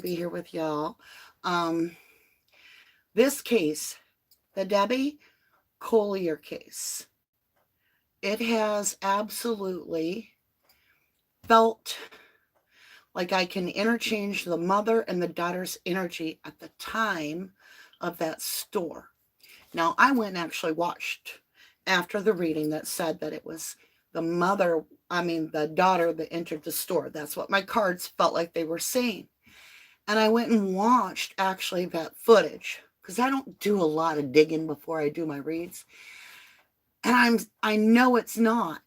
be here with y'all. This case, the Debbie Collier case, it has absolutely felt like I can interchange the mother and the daughter's energy at the time of that store. Now, I went and actually watched after the reading that said that it was the daughter that entered the store. That's what my cards felt like they were saying. And I went and watched actually that footage because I don't do a lot of digging before I do my reads. And I know it's not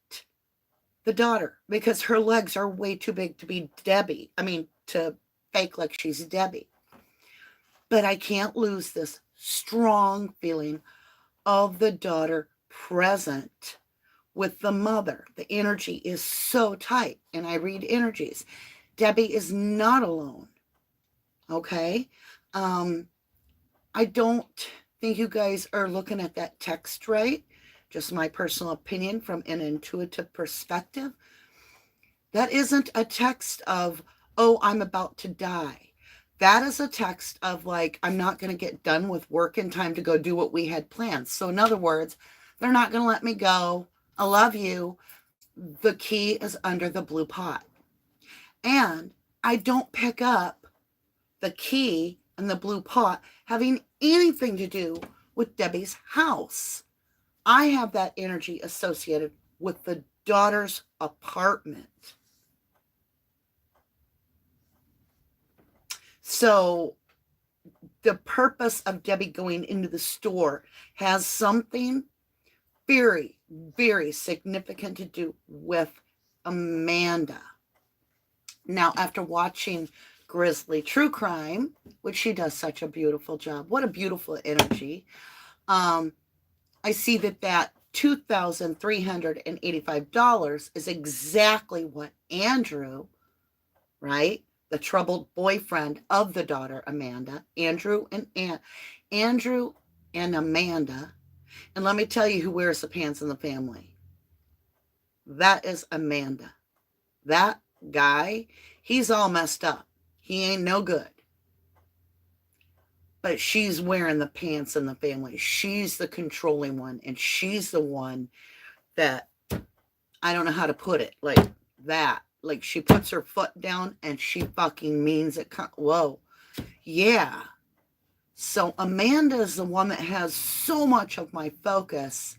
the daughter because her legs are way too big to be Debbie. To fake like she's Debbie. But I can't lose this strong feeling of the daughter present with the mother. The energy is so tight, and I read energies. Debbie is not alone. Okay? I don't think you guys are looking at that text right. Just my personal opinion from an intuitive perspective. That isn't a text of, oh, I'm about to die. That is a text of like, I'm not going to get done with work in time to go do what we had planned. So in other words, they're not going to let me go. I love you. The key is under the blue pot. And I don't pick up the key and the blue pot having anything to do with Debbie's house. I have that energy associated with the daughter's apartment. So the purpose of Debbie going into the store has something very, very significant to do with Amanda. Now, after watching Grizzly True Crime, which she does such a beautiful job, what a beautiful energy, I see that $2,385 is exactly what Andrew, right? The troubled boyfriend of the daughter, Amanda, Andrew and Amanda. And let me tell you who wears the pants in the family. That is Amanda. That guy, he's all messed up. He ain't no good. But she's wearing the pants in the family. She's the controlling one. And she's the one that, I don't know how to put it, like that. Like she puts her foot down and she fucking means it. Whoa. Yeah. So Amanda is the one that has so much of my focus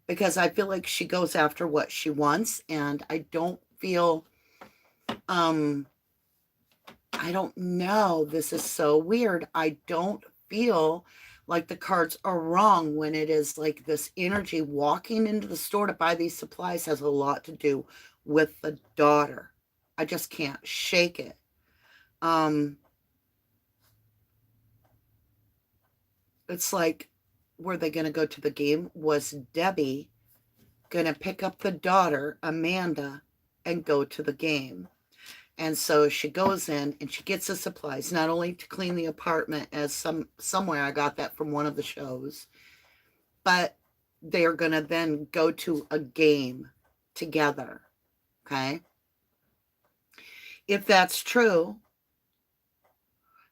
because I feel like she goes after what she wants. And I don't feel, I don't know. This is so weird. I don't feel like the cards are wrong when it is like this energy walking into the store to buy these supplies has a lot to do with the daughter. I just can't shake it. It's like, were they going to go to the game? Was Debbie going to pick up the daughter, Amanda, and go to the game? And so she goes in and she gets the supplies, not only to clean the apartment, as somewhere I got that from one of the shows, but they are going to then go to a game together. Okay. If that's true,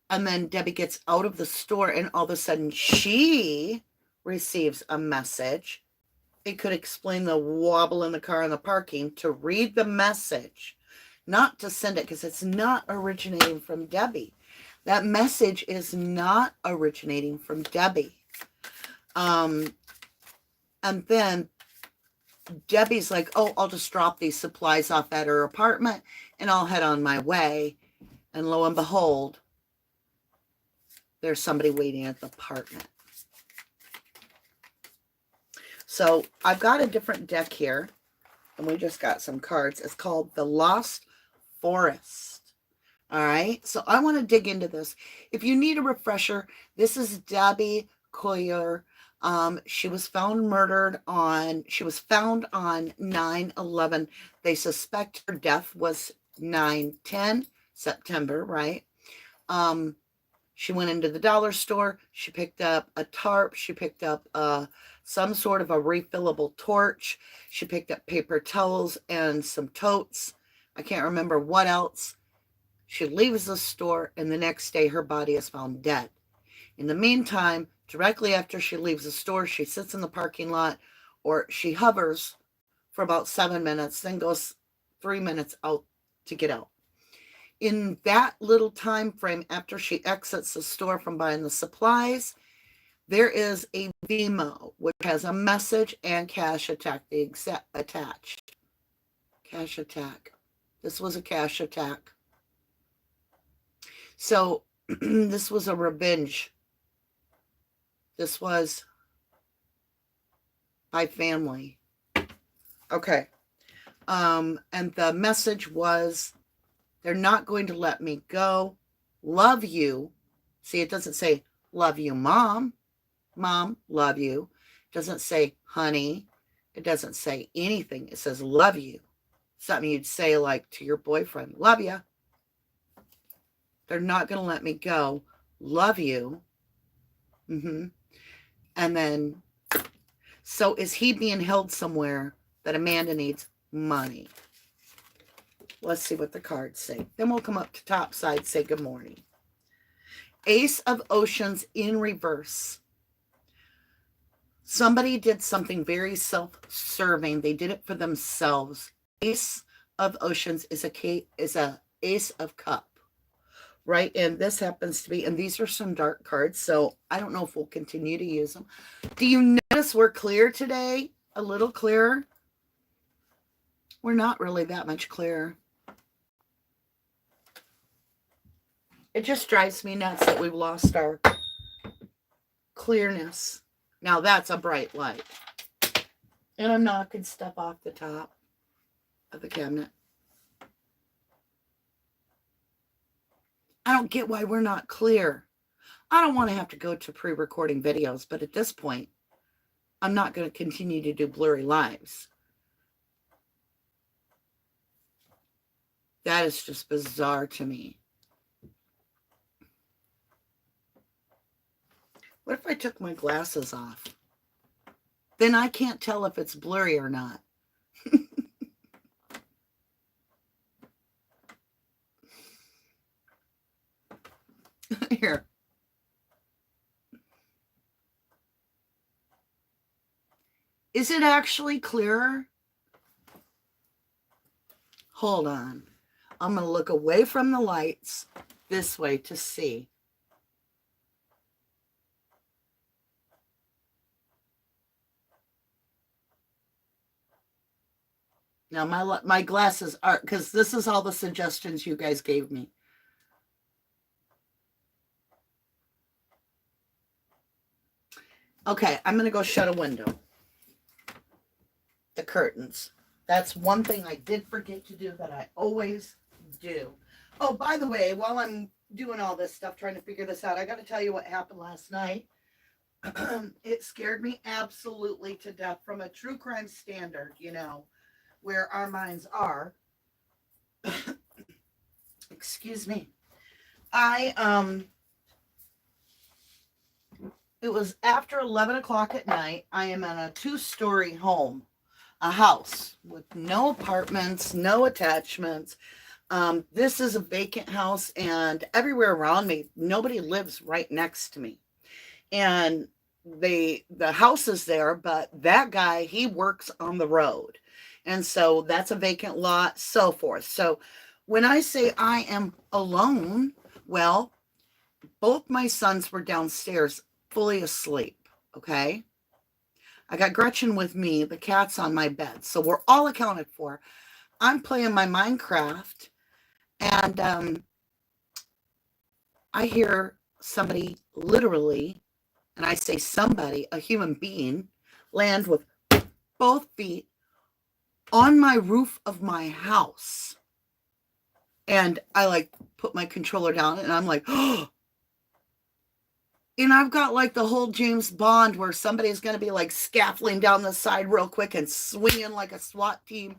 and then Debbie gets out of the store and all of a sudden she receives a message, it could explain the wobble in the car in the parking to read the message, not to send it, because it's not originating from Debbie. That message is not originating from Debbie. And then Debbie's like, oh, I'll just drop these supplies off at her apartment and I'll head on my way. And lo and behold, there's somebody waiting at the apartment. So I've got a different deck here, and we just got some cards. It's called The Lost Forest. All right. So I want to dig into this. If you need a refresher, this is Debbie Collier. She was found on 9/11. They suspect her death was 9/10 September, right? She went into the dollar store. She picked up a tarp. She picked up some sort of a refillable torch. She picked up paper towels and some totes. I can't remember what else. She leaves the store, and the next day her body is found dead. In the meantime, directly after she leaves the store, she sits in the parking lot, or she hovers for about 7 minutes, then goes 3 minutes out to get out. In that little time frame after she exits the store from buying the supplies, there is a Vimo, which has a message and cash attack attached. Cash attack. This was a cash attack. So this was a revenge. This was by family. Okay. And the message was, they're not going to let me go. Love you. See, it doesn't say, love you, Mom. Mom, love you. It doesn't say, honey. It doesn't say anything. It says, love you. Something you'd say like to your boyfriend, love you. They're not going to let me go. Love you. And then, so is he being held somewhere that Amanda needs money? Let's see what the cards say. Then we'll come up to top side, say good morning. Ace of Oceans in reverse. Somebody did something very self-serving. They did it for themselves. Ace of Oceans is a Ace of Cup, right? And this happens to be, and these are some dark cards, so I don't know if we'll continue to use them. Do you notice we're clear today? A little clearer? We're not really that much clearer. It just drives me nuts that we've lost our clearness. Now that's a bright light. And I'm knocking stuff off the top of the cabinet. I don't get why we're not clear. I don't want to have to go to pre-recording videos, but at this point, I'm not going to continue to do blurry lives. That is just bizarre to me. What if I took my glasses off? Then I can't tell if it's blurry or not. Here. Is it actually clearer? Hold on. I'm going to look away from the lights this way to see. Now, my glasses are, because this is all the suggestions you guys gave me. Okay, I'm going to go shut a window. The curtains. That's one thing I did forget to do that I always do. Oh, by the way, while I'm doing all this stuff, trying to figure this out, I got to tell you what happened last night. It scared me absolutely to death from a true crime standard, you know, where our minds are. Excuse me. It was after 11 o'clock at night. I am in a 2-story home, a house with no apartments, no attachments. This is a vacant house, and everywhere around me, nobody lives right next to me. And the house is there, but that guy, he works on the road. And so that's a vacant lot, so forth. So when I say I am alone, well, both my sons were downstairs fully asleep, okay? I got Gretchen with me, the cat's on my bed. So we're all accounted for. I'm playing my Minecraft, and I hear somebody literally, and I say somebody, a human being, land with both feet on my roof of my house. And I like put my controller down and I'm like, oh. And I've got like the whole James Bond where somebody's going to be like scaffolding down the side real quick and swinging like a SWAT team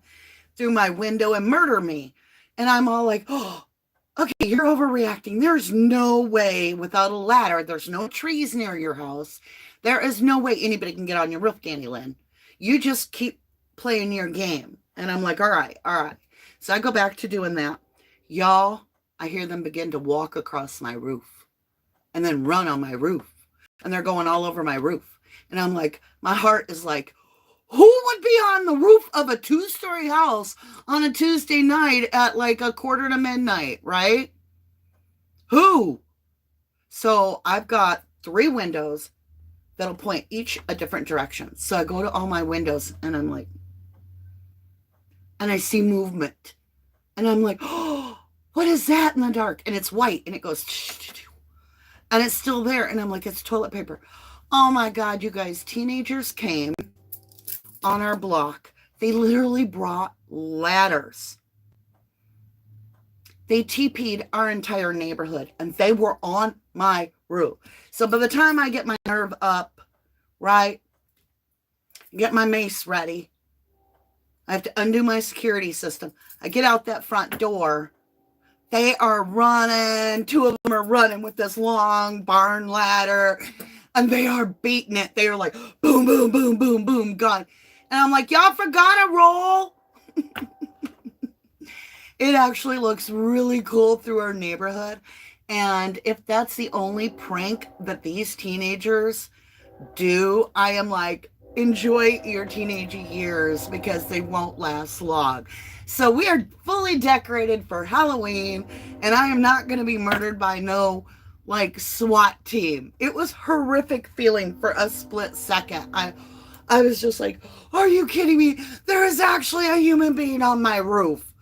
through my window and murder me. And I'm all like, oh, okay, you're overreacting. There's no way without a ladder. There's no trees near your house. There is no way anybody can get on your roof, Danny Lynn. You just keep playing your game. And I'm like, all right. So I go back to doing that. Y'all, I hear them begin to walk across my roof and then run on my roof. And they're going all over my roof. And I'm like, my heart is like, who would be on the roof of a 2-story house on a Tuesday night at like 1:45, right? Who? So I've got 3 windows that'll point each a different direction. So I go to all my windows and I'm like, and I see movement. And I'm like, oh, what is that in the dark? And it's white and it goes, and it's still there. And I'm like, it's toilet paper. Oh my God, you guys, teenagers came on our block. They literally brought ladders. They TP'd our entire neighborhood and they were on my roof. So by the time I get my nerve up, right, get my mace ready, I have to undo my security system. I get out that front door. They are running. 2 of them are running with this long barn ladder and they are beating it. They are like, boom, boom, boom, boom, boom, gun. And I'm like, y'all forgot to roll. It actually looks really cool through our neighborhood. And if that's the only prank that these teenagers do, I am like, enjoy your teenage years because they won't last long. So we are fully decorated for Halloween and I am not going to be murdered by no like SWAT team. It was horrific feeling for a split second. I was just like, are you kidding me? There is actually a human being on my roof.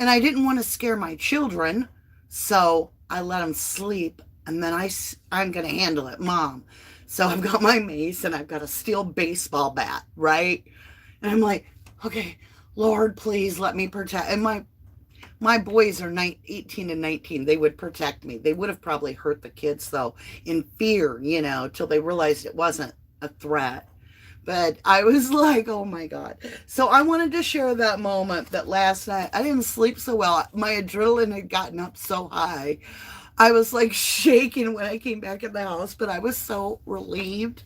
And I didn't want to scare my children, so I let them sleep, and then I'm going to handle it, Mom. So I've got my mace, and I've got a steel baseball bat, right? And I'm like, okay, Lord, please let me protect. And my boys are 18 and 19. They would protect me. They would have probably hurt the kids, though, in fear, till they realized it wasn't a threat. But I was like, oh my God. So I wanted to share that moment that last night, I didn't sleep so well. My adrenaline had gotten up so high. I was like shaking when I came back in the house, but I was so relieved.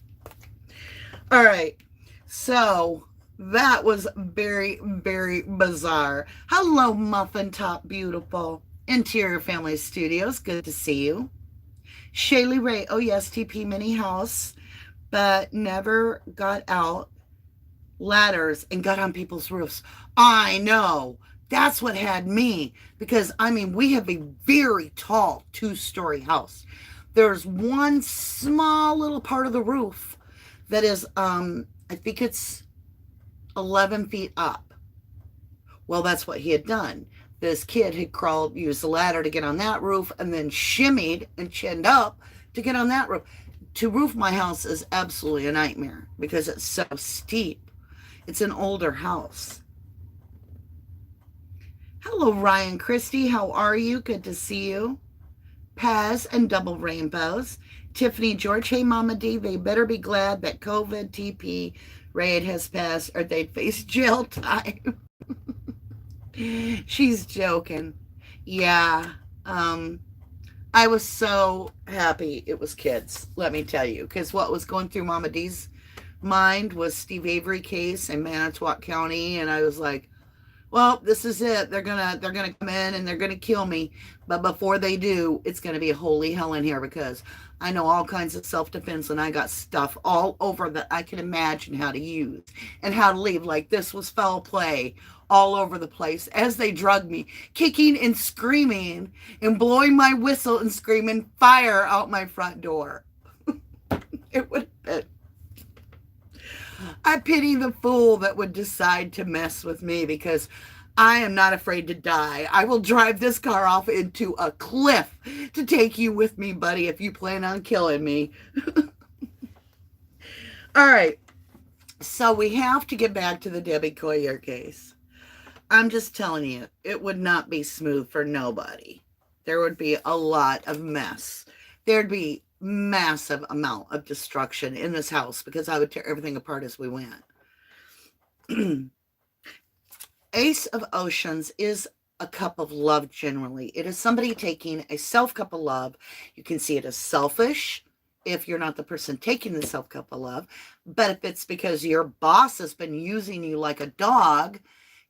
All right. So that was very, very bizarre. Hello, Muffin Top Beautiful. Interior Family Studios. Good to see you. Shaylee Ray. Oh, yes. TP Mini House. But never got out ladders and got on people's roofs. I know. That's what had me. Because, we have a very tall 2-story house. There's one small little part of the roof that is, I think it's 11 feet up. Well, that's what he had done. This kid had used the ladder to get on that roof and then shimmied and chinned up to get on that roof. To roof my house is absolutely a nightmare because it's so steep. It's an older house. Hello, Ryan Christie. How are you? Good to see you. Paz and Double Rainbows. Tiffany George. Hey, Mama D. They better be glad that COVID TP raid has passed or they'd face jail time. She's joking. Yeah. I was so happy it was kids, let me tell you, because what was going through Mama D's mind was Steve Avery case in Manitowoc County, and I was like, well, this is it. They're gonna come in and they're gonna kill me, but before they do, it's gonna be a holy hell in here because I know all kinds of self-defense and I got stuff all over that I can imagine how to use and how to leave. Like this was foul play all over the place as they drug me, kicking and screaming and blowing my whistle and screaming fire out my front door. It would have been. I pity the fool that would decide to mess with me because I am not afraid to die. I will drive this car off into a cliff to take you with me, buddy, if you plan on killing me. All right. So we have to get back to the Debbie Collier case. I'm just telling you, it would not be smooth for nobody. There would be a lot of mess. There'd be massive amount of destruction in this house because I would tear everything apart as we went. Ace of Oceans is a cup of love generally. It is somebody taking a self cup of love. You can see it as selfish if you're not the person taking the self cup of love. But if it's because your boss has been using you like a dog,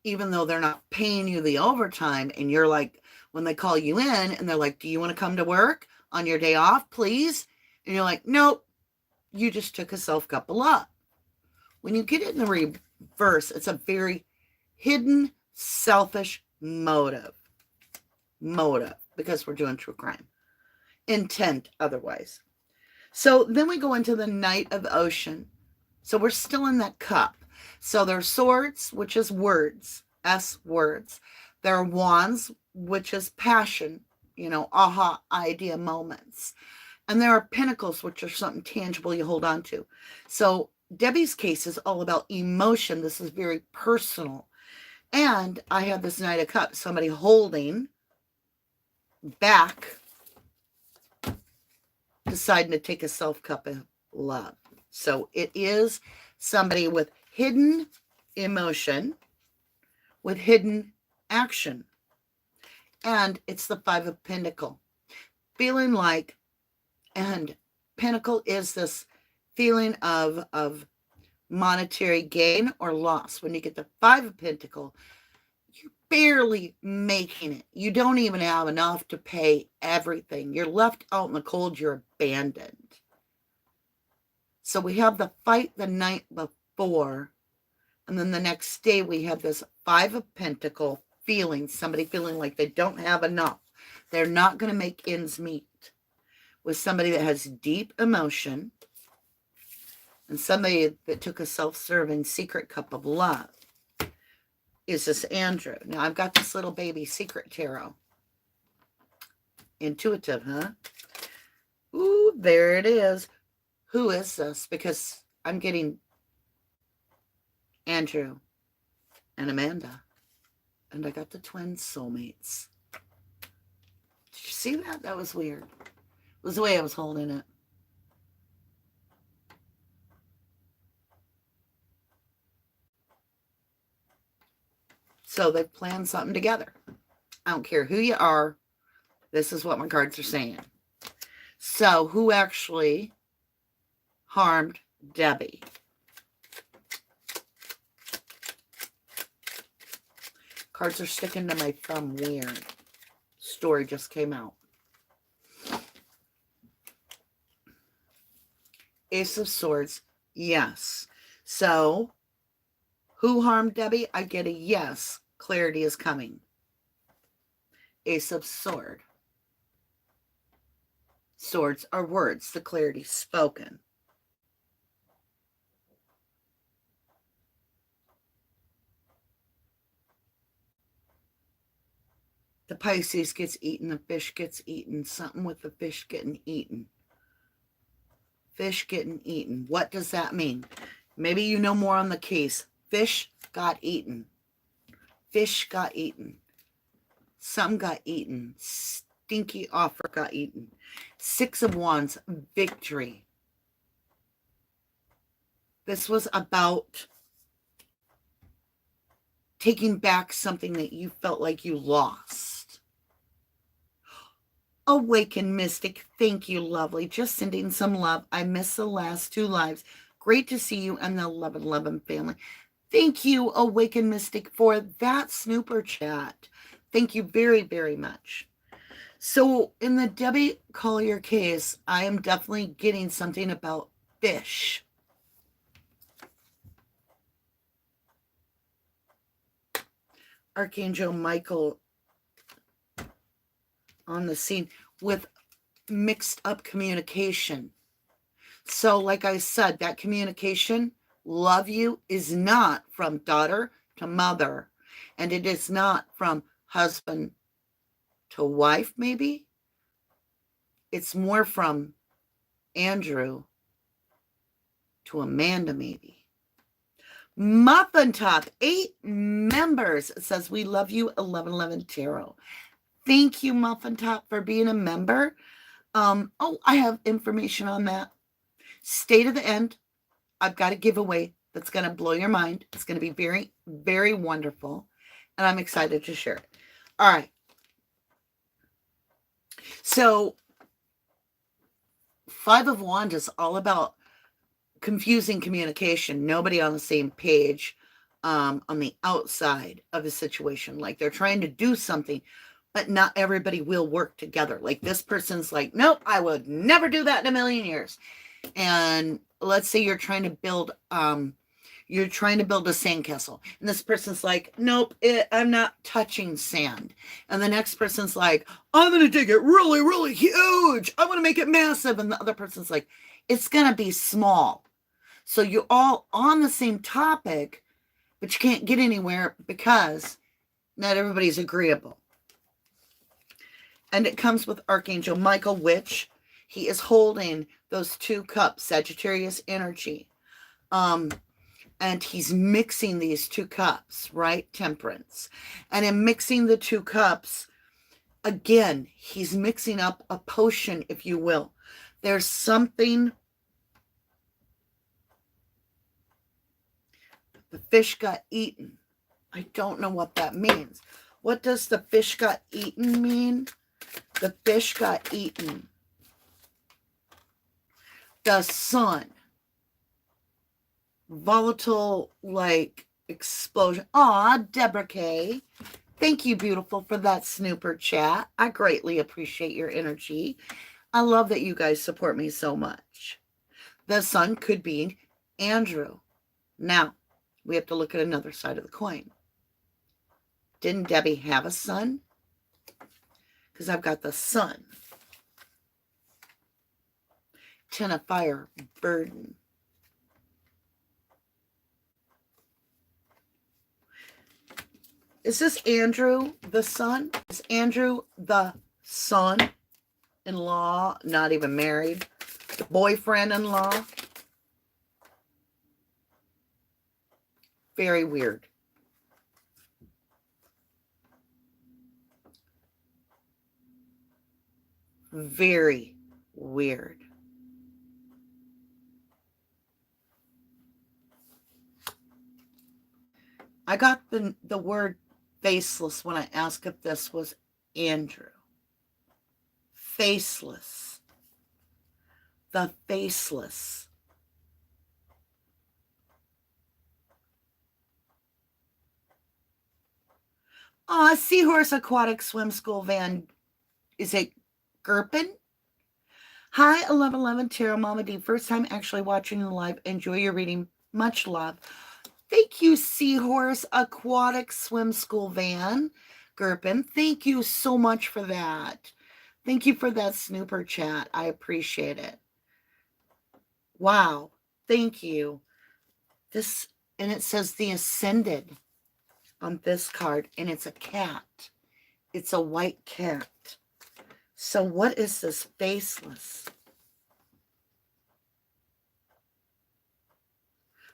even though they're not paying you the overtime and you're like When they call you in and they're like, do you want to come to work on your day off, please? And you're like, nope, you just took a self-cup of love. When you get it in the reverse, it's a very hidden, selfish motive. Because we're doing true crime. Intent otherwise. So then we go into the Knight of Ocean. So we're still in that cup. So there are swords, which is words, S words. There are wands, which is passion, aha, idea moments. And there are pentacles, which are something tangible you hold on to. So Debbie's case is all about emotion. This is very personal. And I have this Knight of Cups, somebody holding back, deciding to take a self-cup of love. So it is somebody with hidden emotion, with hidden action. And it's the Five of Pentacles. Feeling like, and Pentacle is this feeling of monetary gain or loss. When you get the Five of Pentacles, you're barely making it. You don't even have enough to pay everything. You're left out in the cold. You're abandoned. So we have the fight the night before. And then the next day we have this Five of Pentacles feeling, somebody feeling like they don't have enough. They're not going to make ends meet. With somebody that has deep emotion and somebody that took a self-serving secret cup of love is this Andrew. Now I've got this little baby secret tarot. Intuitive, huh? Ooh, there it is. Who is this? Because I'm getting Andrew and Amanda. And I got the twin soulmates. Did you see that? That was weird. It was the way I was holding it. So they've planned something together. I don't care who you are. This is what my cards are saying. So who actually harmed Debbie? Cards are sticking to my thumb weird. Story just came out. Ace of Swords, yes. So, who harmed Debbie? I get a yes. Clarity is coming. Ace of Sword. Swords are words. The clarity spoken. The Pisces gets eaten. The fish gets eaten. Something with the fish getting eaten. Fish getting eaten. What does that mean? Maybe you know more on the case. Fish got eaten. Fish got eaten. Some got eaten. Stinky offer got eaten. Six of Wands, victory. This was about taking back something that you felt like you lost. Awaken Mystic, thank you, lovely. Just sending some love. I missed the last two lives. Great to see you and the 1111 family. Thank you, Awaken Mystic, for that snooper chat. Thank you very, very much. So in the Debbie Collier case, I am definitely getting something about fish. Archangel Michael on the scene with mixed up communication. So like I said, that communication, love you, is not from daughter to mother. And it is not from husband to wife, maybe. It's more from Andrew to Amanda, maybe. Muffin Top, 8 members. It says, we love you, 1111 Tarot. Thank you, Muffin Top, for being a member. Oh, I have information on that. Stay to the end. I've got a giveaway that's going to blow your mind. It's going to be very, very wonderful. And I'm excited to share it. All right. So, Five of Wands is all about confusing communication. Nobody on the same page on the outside of the situation. Like they're trying to do something, but not everybody will work together. Like this person's like, nope, I would never do that in a million years. And let's say you're trying to build a sandcastle, and this person's like, nope, I'm not touching sand. And the next person's like, I'm going to dig it really, really huge. I want to make it massive. And the other person's like, it's going to be small. So you're all on the same topic, but you can't get anywhere because not everybody's agreeable. And it comes with Archangel Michael, which he is holding those 2 cups, Sagittarius energy. And he's mixing these 2 cups, right? Temperance. And in mixing the 2 cups, again, he's mixing up a potion, if you will. There's something. The fish got eaten. I don't know what that means. What does the fish got eaten mean? The fish got eaten. The sun. Volatile, like, explosion. Aw, Deborah K. Thank you, beautiful, for that snooper chat. I greatly appreciate your energy. I love that you guys support me so much. The sun could be Andrew. Now, we have to look at another side of the coin. Didn't Debbie have a son? Because I've got the sun. 10 of fire, burden. Is this Andrew the son? Is Andrew the son-in-law, not even married? The boyfriend-in-law? Very weird. Very weird. I got the word faceless when I asked if this was Andrew. Faceless. The faceless. Seahorse Aquatic Swim School Van. Is it Gerpin? Hi, 1111 Tarot Mama D. First time actually watching the live. Enjoy your reading. Much love. Thank you, Seahorse Aquatic Swim School Van. Gerpin, thank you so much for that. Thank you for that snooper chat. I appreciate it. Wow. Thank you. This, and it says the Ascended on this card, and it's a cat. It's a white cat. So what is this faceless?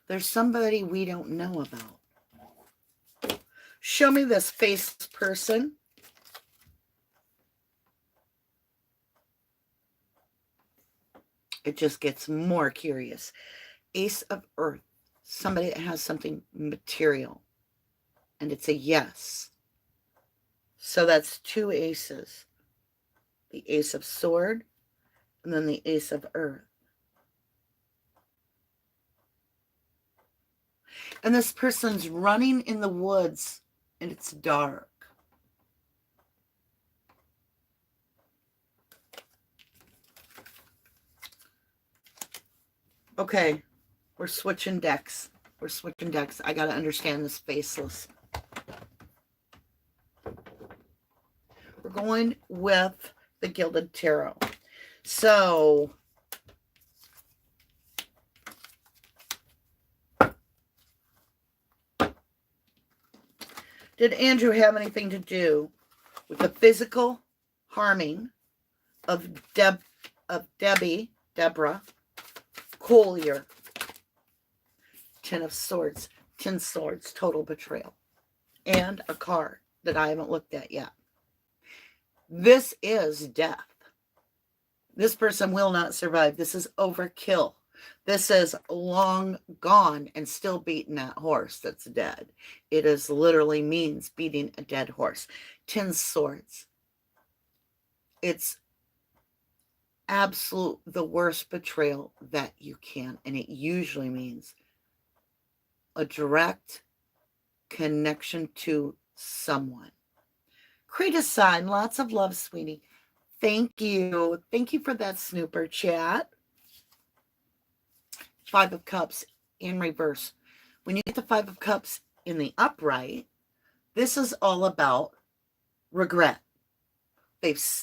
There's somebody we don't know about. Show me this faceless person. It just gets more curious. Ace of Earth. Somebody that has something material. And it's a yes. So that's 2 aces. The Ace of Sword and then the Ace of Earth. And this person's running in the woods and it's dark. Okay, we're switching decks. We're switching decks. I got to understand this faceless. We're going with the Gilded Tarot. So, did Andrew have anything to do with the physical harming of Deborah Collier? 10 of Swords, 10 Swords, total betrayal. And a card that I haven't looked at yet. This is death. This person will not survive. This is overkill. This is long gone and still beating that horse that's dead. It is literally means beating a dead horse. 10 Swords. It's absolute the worst betrayal that you can. And it usually means a direct connection to someone. Create a sign. Lots of love, sweetie. Thank you. Thank you for that snooper chat. 5 of Cups in reverse. When you get the 5 of Cups in the upright, this is all about regret.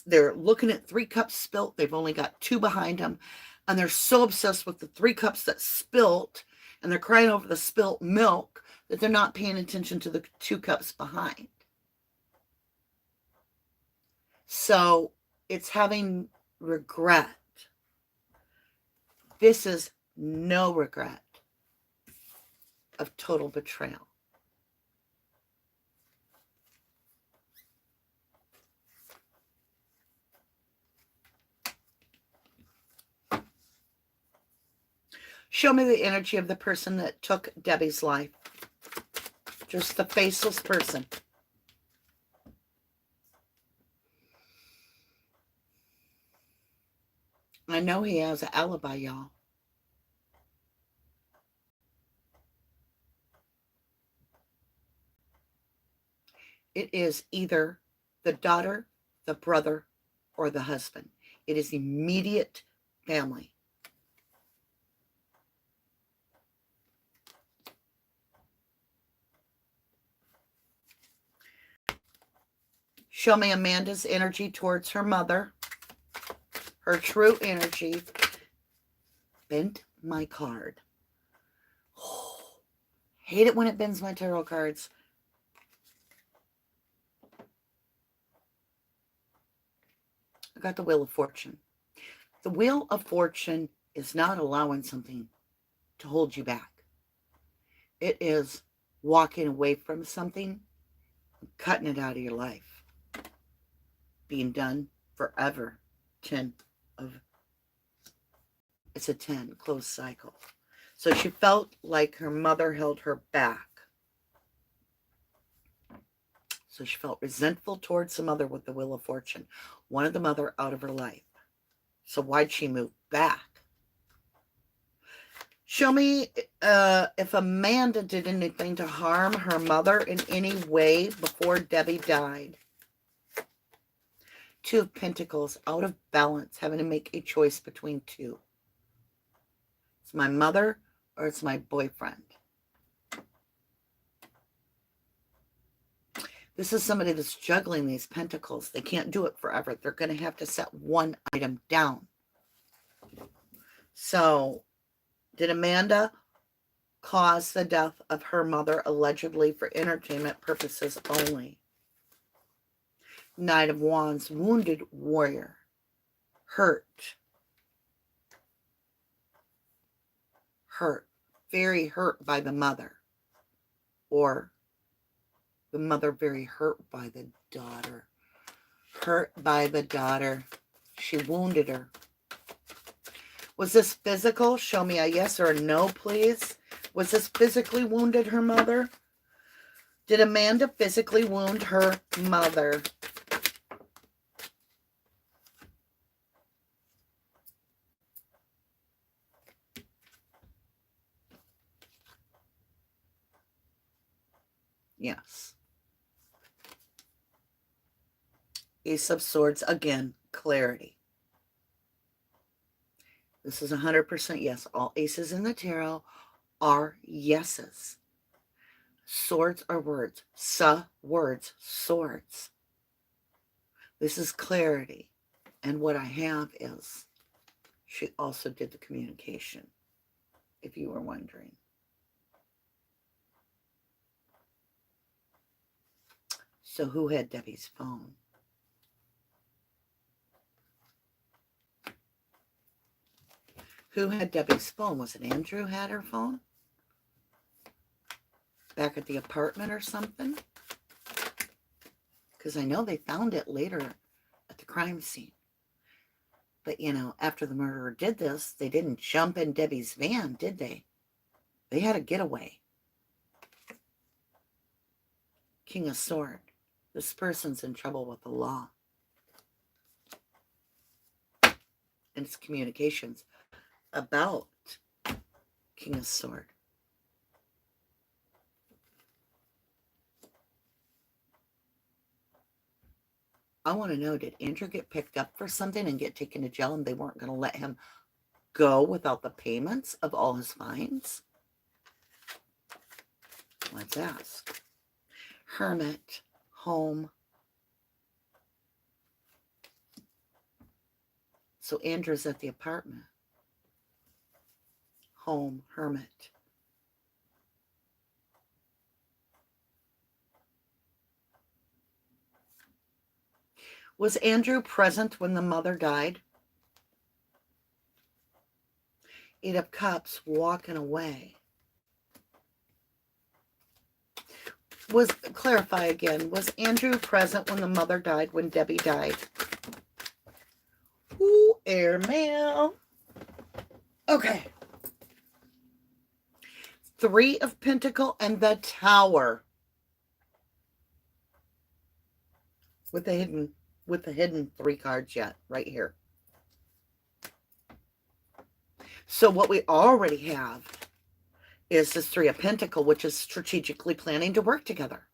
They're looking at 3 cups spilt. They've only got 2 behind them. And they're so obsessed with the 3 cups that spilt, and they're crying over the spilt milk, that they're not paying attention to the 2 cups behind. So it's having regret. This is no regret of total betrayal. Show me the energy of the person that took Debbie's life. Just the faceless person. I know he has an alibi, y'all. It is either the daughter, the brother, or the husband. It is immediate family. Show me Amanda's energy towards her mother. Her true energy. Bent my card. Oh, hate it when it bends my tarot cards. I got the Wheel of Fortune. The Wheel of Fortune is not allowing something to hold you back. It is walking away from something, cutting it out of your life. Being done forever. 10 of, it's a 10, closed cycle. So she felt like her mother held her back. So she felt resentful towards the mother with the Wheel of Fortune. Wanted the mother out of her life. So why'd she move back? Show me if Amanda did anything to harm her mother in any way before Debbie died. 2 of Pentacles, out of balance, having to make a choice between 2. It's my mother or it's my boyfriend. This is somebody that's juggling these pentacles. They can't do it forever. They're going to have to set one item down. So, did Amanda cause the death of her mother allegedly for entertainment purposes only? Knight of Wands, wounded warrior. Hurt. Hurt. Very hurt by the mother. Or the mother very hurt by the daughter. Hurt by the daughter. She wounded her. Was this physical? Show me a yes or a no, please. Was this physically wounded her mother? Did Amanda physically wound her mother? Yes. Ace of Swords, again, clarity. This is 100% yes. All aces in the tarot are yeses. Swords are words. Words, swords. This is clarity. And what I have is, she also did the communication, if you were wondering. So who had Debbie's phone? Who had Debbie's phone? Was it Andrew had her phone? Back at the apartment or something? Because I know they found it later at the crime scene. But, you know, after the murderer did this, they didn't jump in Debbie's van, did they? They had a getaway. King of Swords. This person's in trouble with the law. And it's communications about King of Swords. I want to know, did Andrew get picked up for something and get taken to jail and they weren't going to let him go without the payments of all his fines? Let's ask. Hermit, home. So Andrew's at the apartment. Home, hermit. Was Andrew present when the mother died? Eight of Cups, walking away. Clarify again, was Andrew present when the mother died, when Debbie died? Ooh, airmail. Okay. Three of Pentacles and the Tower. With the hidden three cards yet, right here. So what we already have is this Three of Pentacles, which is strategically planning to work together.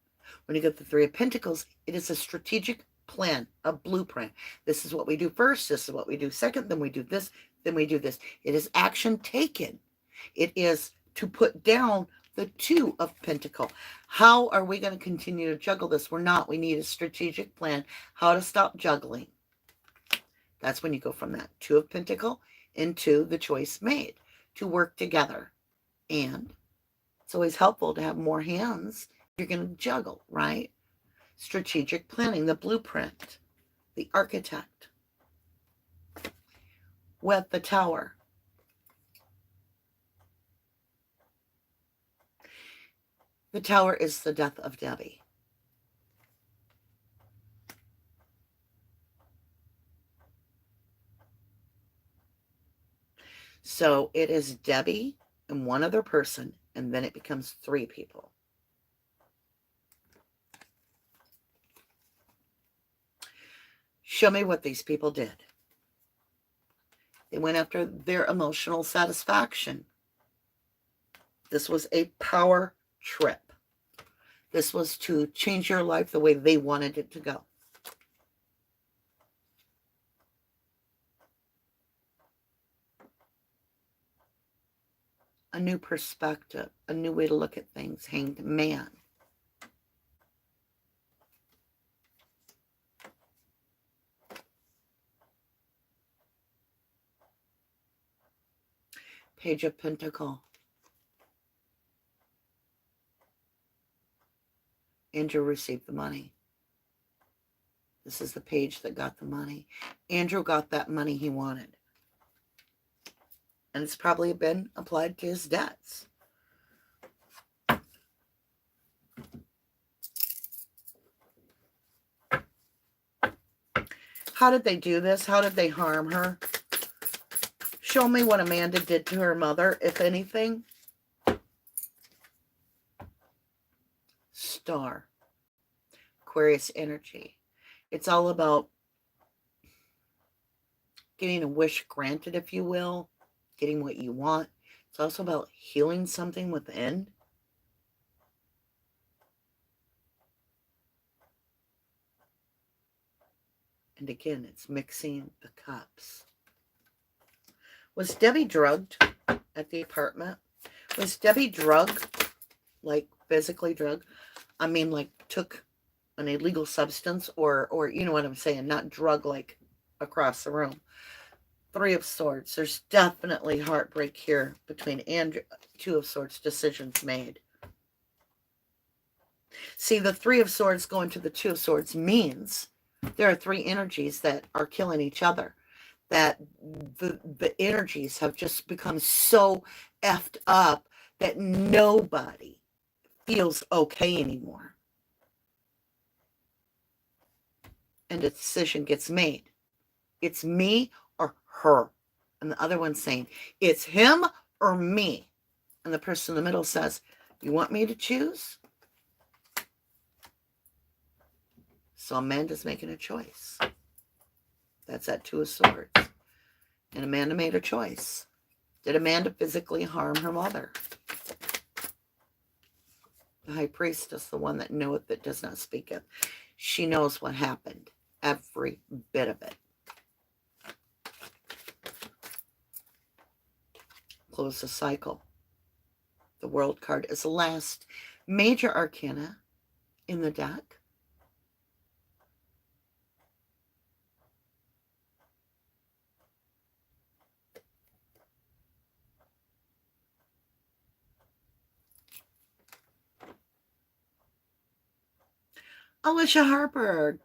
When you get the Three of Pentacles, it is a strategic plan, a blueprint. This is what we do first. This is what we do second. Then we do this. Then we do this. It is action taken. It is to put down the Two of Pentacles. How are we going to continue to juggle this? We're not. We need a strategic plan. How to stop juggling. That's when you go from that Two of Pentacles into the choice made to work together. And it's always helpful to have more hands. You're going to juggle, right? Strategic planning, the blueprint, the architect. With the Tower. The Tower is the death of Debbie. So it is Debbie and one other person, and then it becomes three people. Show me what these people did. They went after their emotional satisfaction. This was a power trip. This was to change your life the way they wanted it to go. A new perspective, a new way to look at things. Hanged Man. Page of Pentacles. Andrew received the money. This is the page that got the money. Andrew got that money he wanted. And it's probably been applied to his debts. How did they do this? How did they harm her? Show me what Amanda did to her mother, if anything. Star. Aquarius energy. It's all about getting a wish granted, if you will. Getting what you want. It's also about healing something within. And again, it's mixing the cups. Was Debbie drugged at the apartment? Was Debbie drugged? Like physically drugged? I mean, like took an illegal substance or you know what I'm saying? Not drug like across the room. Three of Swords. There's definitely heartbreak here between Andrew. Two of Swords. Decisions made. See, the Three of Swords going to the Two of Swords means there are three energies that are killing each other. That the energies have just become so effed up that nobody feels okay anymore. And a decision gets made. It's me or her. And the other one's saying, it's him or me. And the person in the middle says, you want me to choose? So Amanda's making a choice. That's that Two of Swords. And Amanda made a choice. Did Amanda physically harm her mother? The High Priestess, the one that knoweth that does not speaketh. She knows what happened. Every bit of it. Close the cycle. The World card is the last major arcana in the deck. Alicia Harper,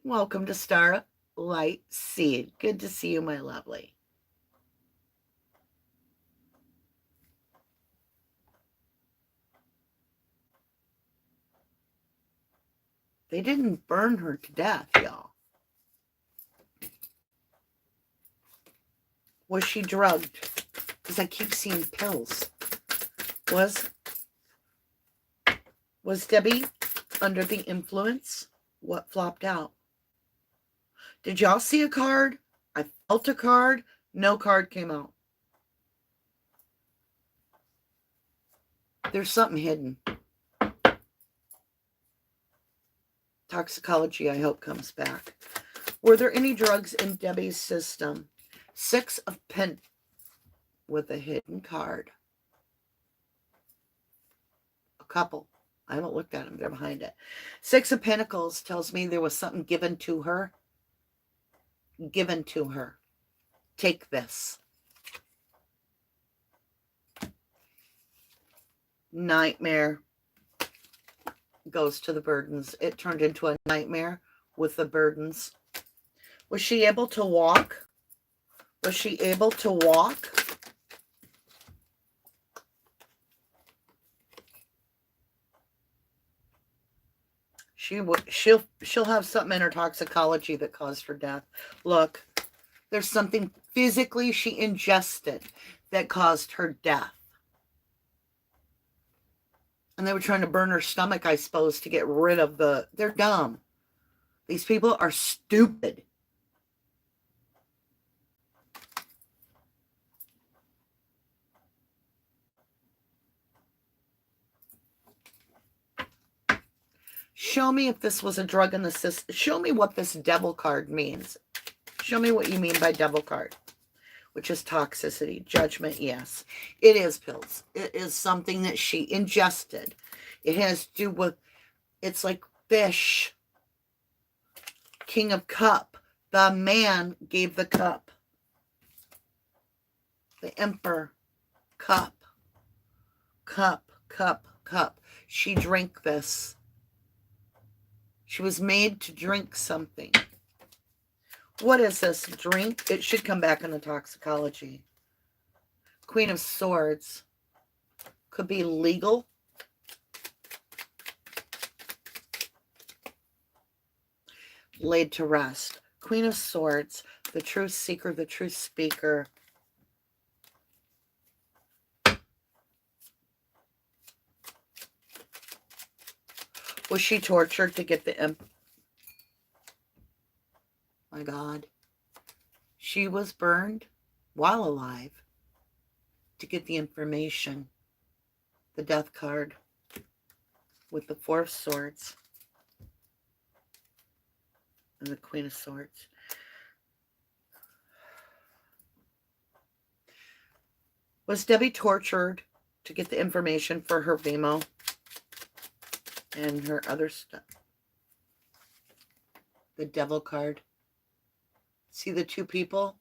welcome to Starlight Seed. Good to see you, my lovely. They didn't burn her to death, y'all. Was she drugged? Because I keep seeing pills. Was Debbie under the influence? What flopped out? Did y'all see a card? I felt a card. No card came out. There's something hidden. Toxicology, I hope, comes back. Were there any drugs in Debbie's system? 6 of Pentacles with a hidden card. A couple. I haven't looked at them. They're behind it. 6 of Pentacles tells me there was something given to her. Given to her. Take this. Nightmare goes to the burdens. It turned into a nightmare with the burdens. Was she able to walk? Was she able to walk? She'll have something in her toxicology that caused her death. Look, there's something physically she ingested that caused her death. And they were trying to burn her stomach, I suppose, to get rid of the... They're dumb. These people are stupid. Show me if this was a drug in the system. Show me what this devil card means. Show me what you mean by devil card, which is toxicity. Judgment, yes. It is pills. It is something that she ingested. It has to do with, it's like fish. King of Cup. The man gave the cup. The Emperor. Cup. Cup, cup, cup. She drank this. She was made to drink something. What is this drink? It should come back in the toxicology. Queen of Swords. Could be legal. Laid to rest. Queen of Swords. The truth seeker, the truth speaker. Was she tortured to get the imp? My God. She was burned while alive to get the information. The death card with the 4 of Swords and the Queen of Swords. Was Debbie tortured to get the information for her Vimo and her other stuff? The Devil card. See the 2 people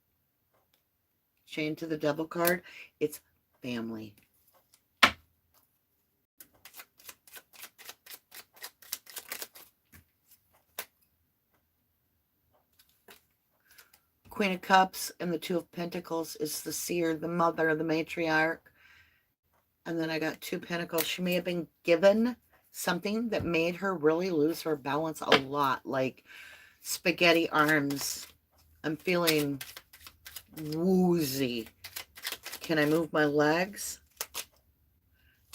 chained to the Devil card? It's family. Queen of Cups and the 2 of Pentacles is the seer, the mother, the matriarch. And then I got 2 Pentacles. She may have been given something that made her really lose her balance a lot, like spaghetti arms. I'm feeling woozy. Can I move my legs?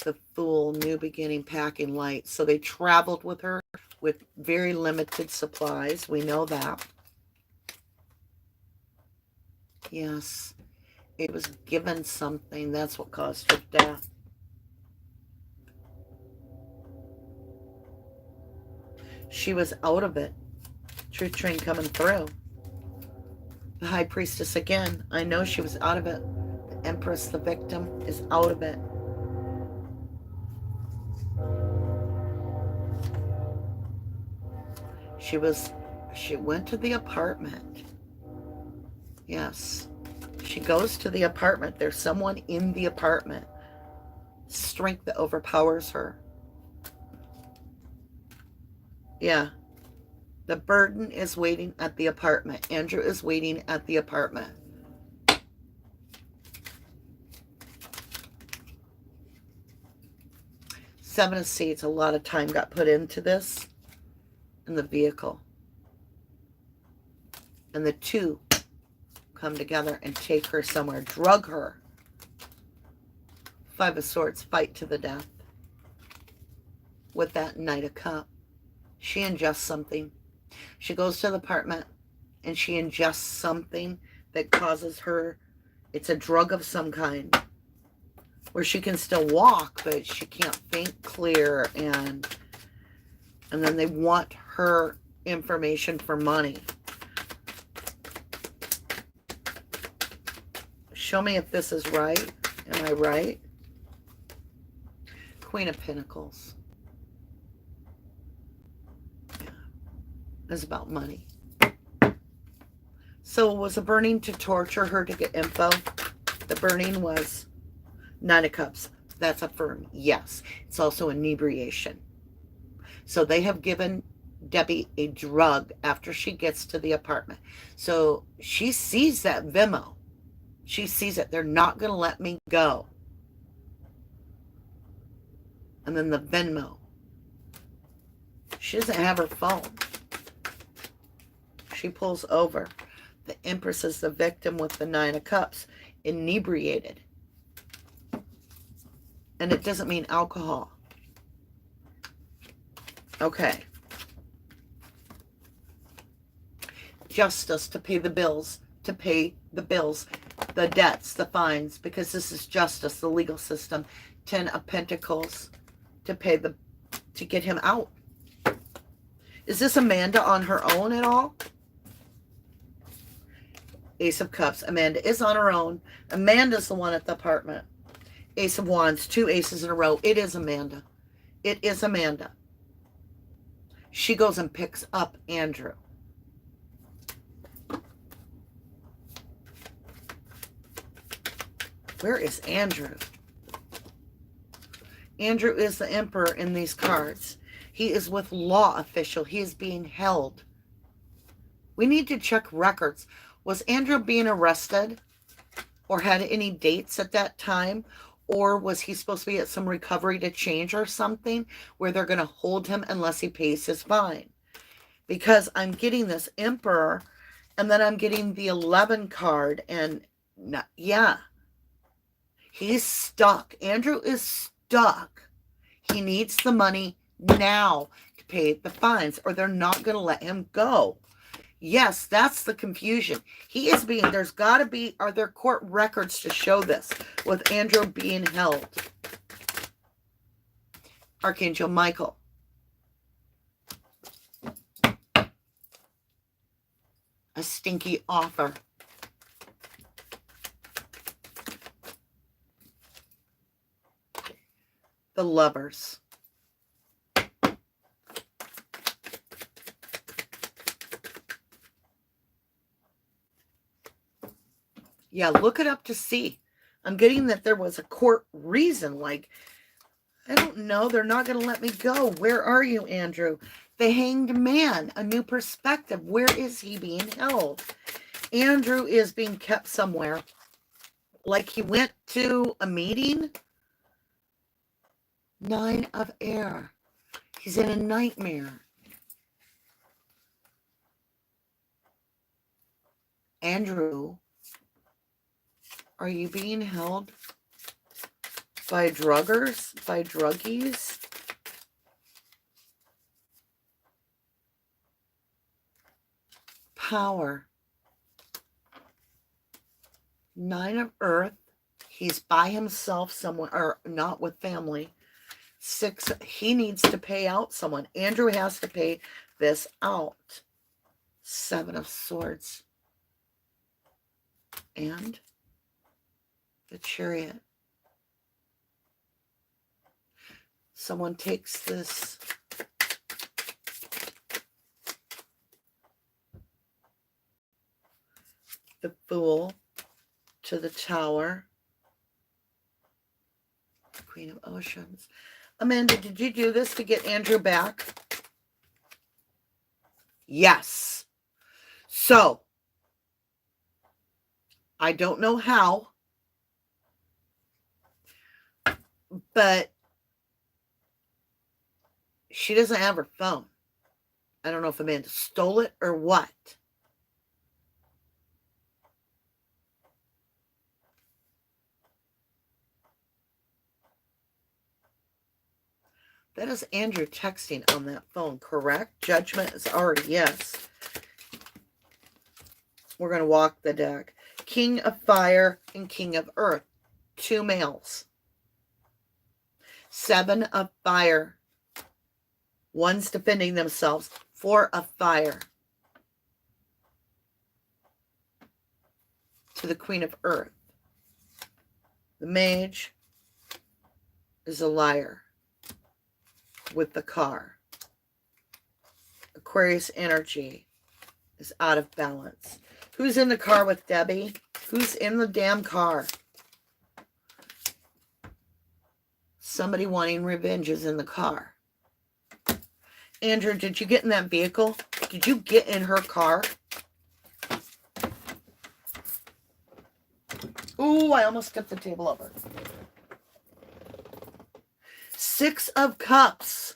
The Fool, new beginning, packing light. So they traveled with her with very limited supplies. We know that. Yes, it was given something. That's what caused her death. She was out of it. Truth train coming through. The High Priestess again. I know she was out of it. The Empress, the victim, is out of it. She went to the apartment. Yes. She goes to the apartment. There's someone in the apartment. Strength that overpowers her. Yeah. The burden is waiting at the apartment. Andrew is waiting at the apartment. Seven of Seeds. A lot of time got put into this. In the vehicle. And the two come together and take her somewhere. Drug her. Five of Swords. Fight to the death. With that Knight of Cups. She ingests something. She goes to the apartment and she ingests something that causes her, it's a drug of some kind, where she can still walk, but she can't think clear, and then they want her information for money. Show me if this is right. Am I right? Queen of Pentacles. Is about money. So was the burning to torture her to get info? The burning was Nine of Cups. That's a firm yes. It's also inebriation. So they have given Debbie a drug after she gets to the apartment. So she sees that Venmo. She sees it. They're not going to let me go. And then the Venmo. She doesn't have her phone. She pulls over. The Empress is the victim with the Nine of Cups. Inebriated. And it doesn't mean alcohol. Okay. Justice to pay the bills. To pay the bills. The debts, the fines. Because this is justice, the legal system. 10 of Pentacles. To pay the, to get him out. Is this Amanda on her own at all? Ace of Cups. Amanda is on her own. Amanda's the one at the apartment. Ace of Wands. 2 aces in a row. It is Amanda. It is Amanda. She goes and picks up Andrew. Where is Andrew? Andrew is the Emperor in these cards. He is with law official. He is being held. We need to check records. Was Andrew being arrested or had any dates at that time? Or was he supposed to be at some recovery to change or something where they're going to hold him unless he pays his fine? Because I'm getting this Emperor and then I'm getting the 11 card and not, yeah, he's stuck. Andrew is stuck. He needs the money now to pay the fines or they're not going to let him go. Yes, that's the confusion. He is being, there's got to be, are there court records to show this with Andrew being held? Archangel Michael. A stinky offer. The Lovers. Yeah, look it up to see. I'm getting that there was a court reason. Like, I don't know. They're not going to let me go. Where are you, Andrew? The Hanged Man. A new perspective. Where is he being held? Andrew is being kept somewhere. Like he went to a meeting. 9 of Air. He's in a nightmare. Andrew, are you being held by druggers, by druggies? Power. 9 of Earth. He's by himself somewhere, or not with family. 6, he needs to pay out someone. Andrew has to pay this out. Seven of Swords. And the Chariot. Someone takes this the Fool to the Tower. Queen of Oceans. Amanda, did you do this to get Andrew back? Yes. So, I don't know how, but she doesn't have her phone. I don't know if Amanda stole it or what. That is Andrew texting on that phone, correct? Judgment is already yes. We're going to walk the deck. King of Fire and King of Earth. Two males. Seven of Fire. One's defending themselves. Four of Fire. To the Queen of Earth. The Mage is a liar with the car. Aquarius energy is out of balance. Who's in the car with Debbie? Who's in the damn car? Somebody wanting revenge is in the car. Andrew, did you get in that vehicle? Did you get in her car? Ooh, I almost tipped the table over. Six of Cups.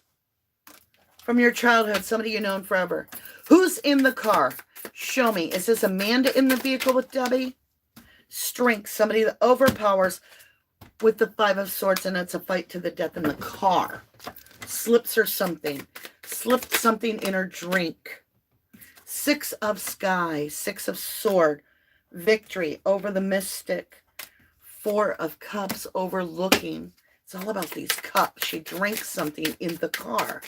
From your childhood, somebody you've known forever. Who's in the car? Show me. Is this Amanda in the vehicle with Debbie? Strength. Somebody that overpowers with the Five of Swords, and it's a fight to the death in the car. Slips her something. Slipped something in her drink. Six of Sky. Six of Sword. Victory over the mystic. Four of Cups. Overlooking. It's all about these cups. She drinks something in the car.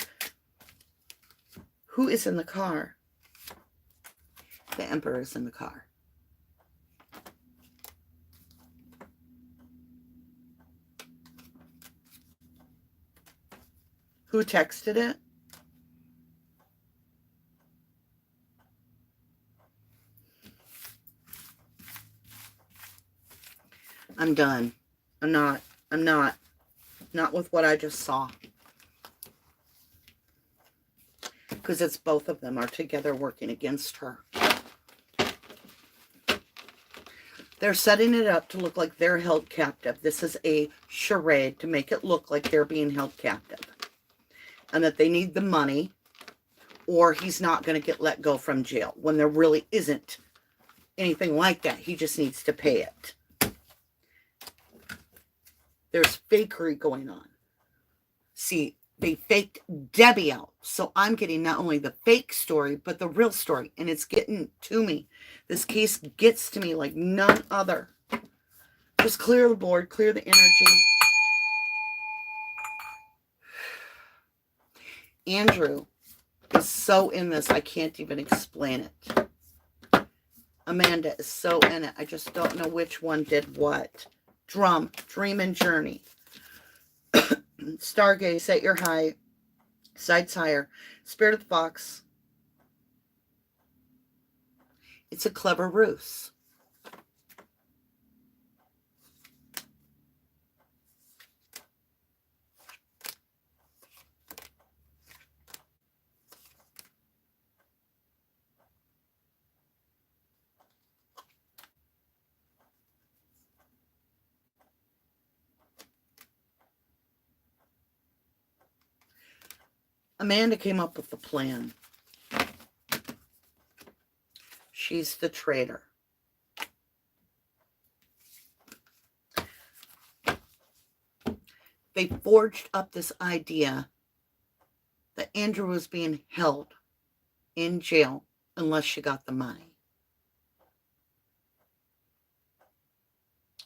Who is in the car? The Emperor is in the car. Who texted it? I'm done. I'm not with what I just saw. Because it's both of them are together working against her. They're setting it up to look like they're held captive. This is a charade to make it look like they're being held captive. And that they need the money, or he's not going to get let go from jail, when there really isn't anything like that. He just needs to pay it. There's fakery going on. See, they faked Debbie out. So I'm getting not only the fake story, but the real story. And it's getting to me. This case gets to me like none other. Just clear the board, clear the energy. Andrew is so in this, I can't even explain it. Amanda is so in it. I just don't know which one did what. Drum, dream and journey. Stargaze, set your high. Sights higher. Spirit of the Fox. It's a clever ruse. Amanda came up with the plan. She's the traitor. They forged up this idea that Andrew was being held in jail unless she got the money.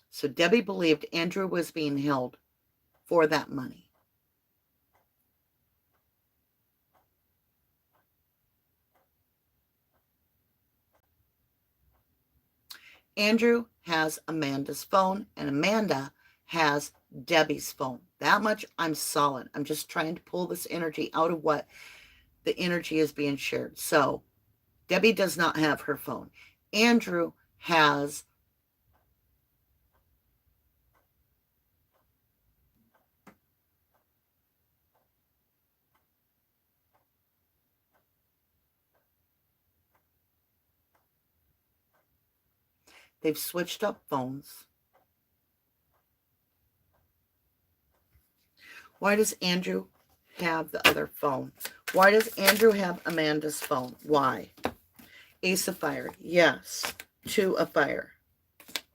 So Debbie believed Andrew was being held for that money. Andrew has Amanda's phone, and Amanda has Debbie's phone. That much I'm solid. I'm just trying to pull this energy out of what the energy is being shared. So Debbie does not have her phone. Andrew has they've switched up phones. Why does Andrew have the other phone? Why does Andrew have Amanda's phone? Why? Ace of Fire. Yes. Two of Fire.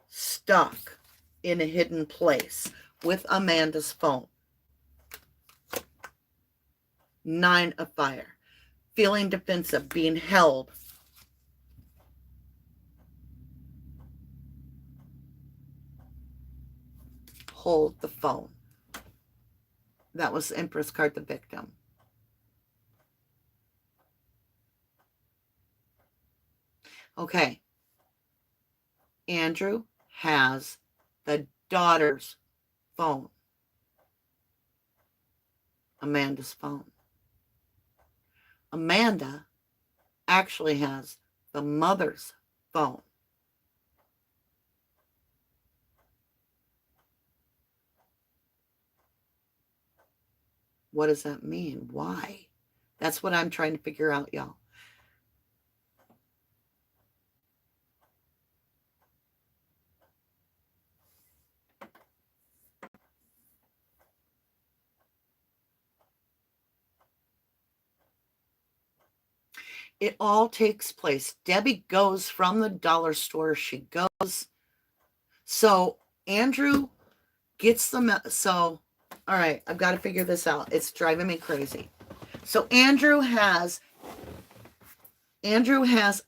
Stuck in a hidden place with Amanda's phone. Nine of Fire. Feeling defensive, being held. Hold the phone. That was the Empress card, the victim. Okay. Andrew has the daughter's phone. Amanda's phone. Amanda actually has the mother's phone. What does that mean? Why? That's what I'm trying to figure out, y'all. It all takes place. Debbie goes from the dollar store. She goes. So Andrew gets the so all right, I've got to figure this out. It's driving me crazy. So Andrew has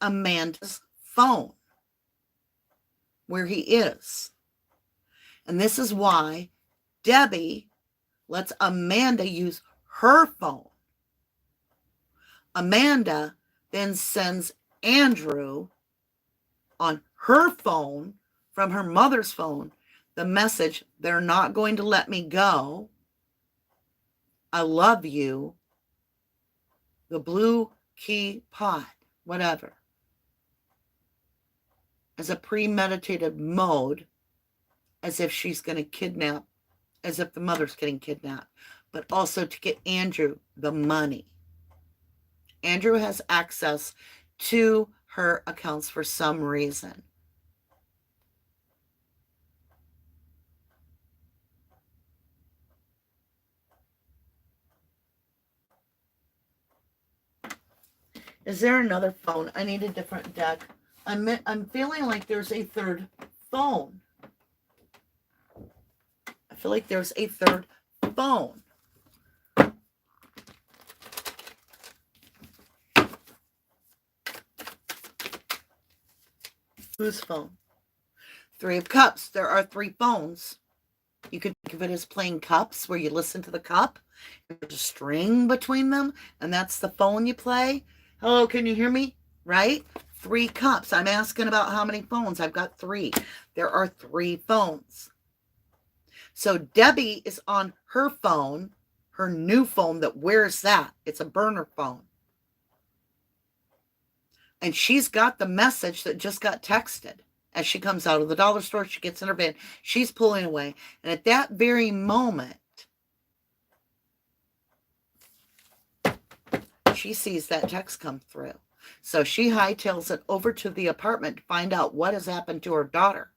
Amanda's phone where he is. And this is why Debbie lets Amanda use her phone. Amanda then sends Andrew on her phone from her mother's phone the message, they're not going to let me go. I love you. The blue key pot, whatever. As a premeditated mode, as if she's going to kidnap, as if the mother's getting kidnapped, but also to get Andrew the money. Andrew has access to her accounts for some reason. Is there another phone? I need a different deck. I'm feeling like there's a third phone. I feel like there's a third phone. Whose phone? Three of Cups. There are three phones. You could think of it as playing cups, where you listen to the cup. There's a string between them, and that's the phone you play. Hello, can you hear me? Right? Three cups. I'm asking about how many phones. I've got three. There are three phones. So Debbie is on her phone, her new phone that wears that. It's a burner phone. And she's got the message that just got texted. As she comes out of the dollar store, she gets in her van. She's pulling away. And at that very moment, she sees that text come through. So she hightails it over to the apartment to find out what has happened to her daughter.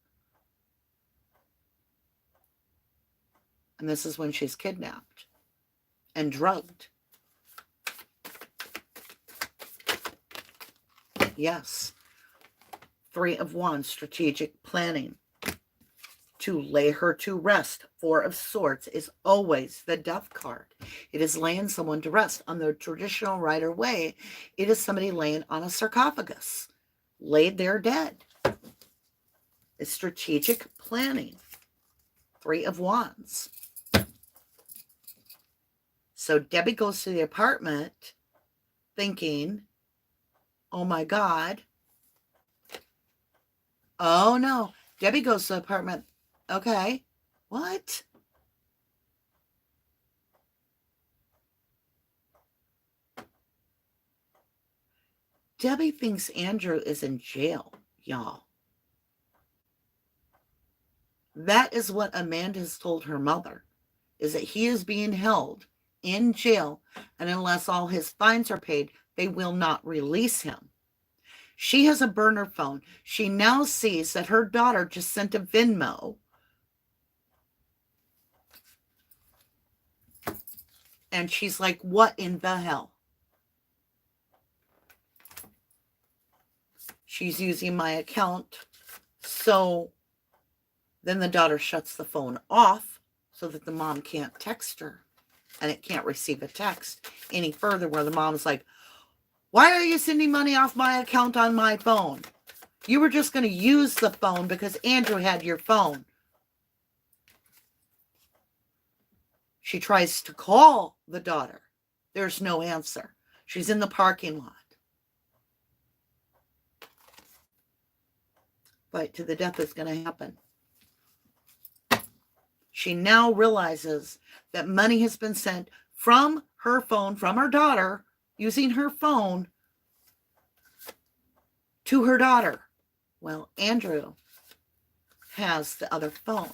And this is when she's kidnapped and drugged. Yes. Three of Wands, strategic planning. To lay her to rest. Four of Swords is always the death card. It is laying someone to rest. On the traditional Rider way, it is somebody laying on a sarcophagus, laid there dead. It's strategic planning. Three of Wands. So Debbie goes to the apartment thinking, oh my God, Oh, no. Debbie goes to the apartment. Okay. What? Debbie thinks Andrew is in jail, y'all. That is what Amanda has told her mother, is that he is being held in jail, and unless all his fines are paid, they will not release him. She has a burner phone. She now sees that her daughter just sent a Venmo. And she's like, what in the hell? She's using my account. So then the daughter shuts the phone off so that the mom can't text her. And it can't receive a text any further, where the mom's like, why are you sending money off my account on my phone? You were just going to use the phone because Andrew had your phone. She tries to call the daughter. There's no answer. She's in the parking lot. Fight to the death is going to happen. She now realizes that money has been sent from her phone, from her daughter, using her phone to her daughter. Well, Andrew has the other phone.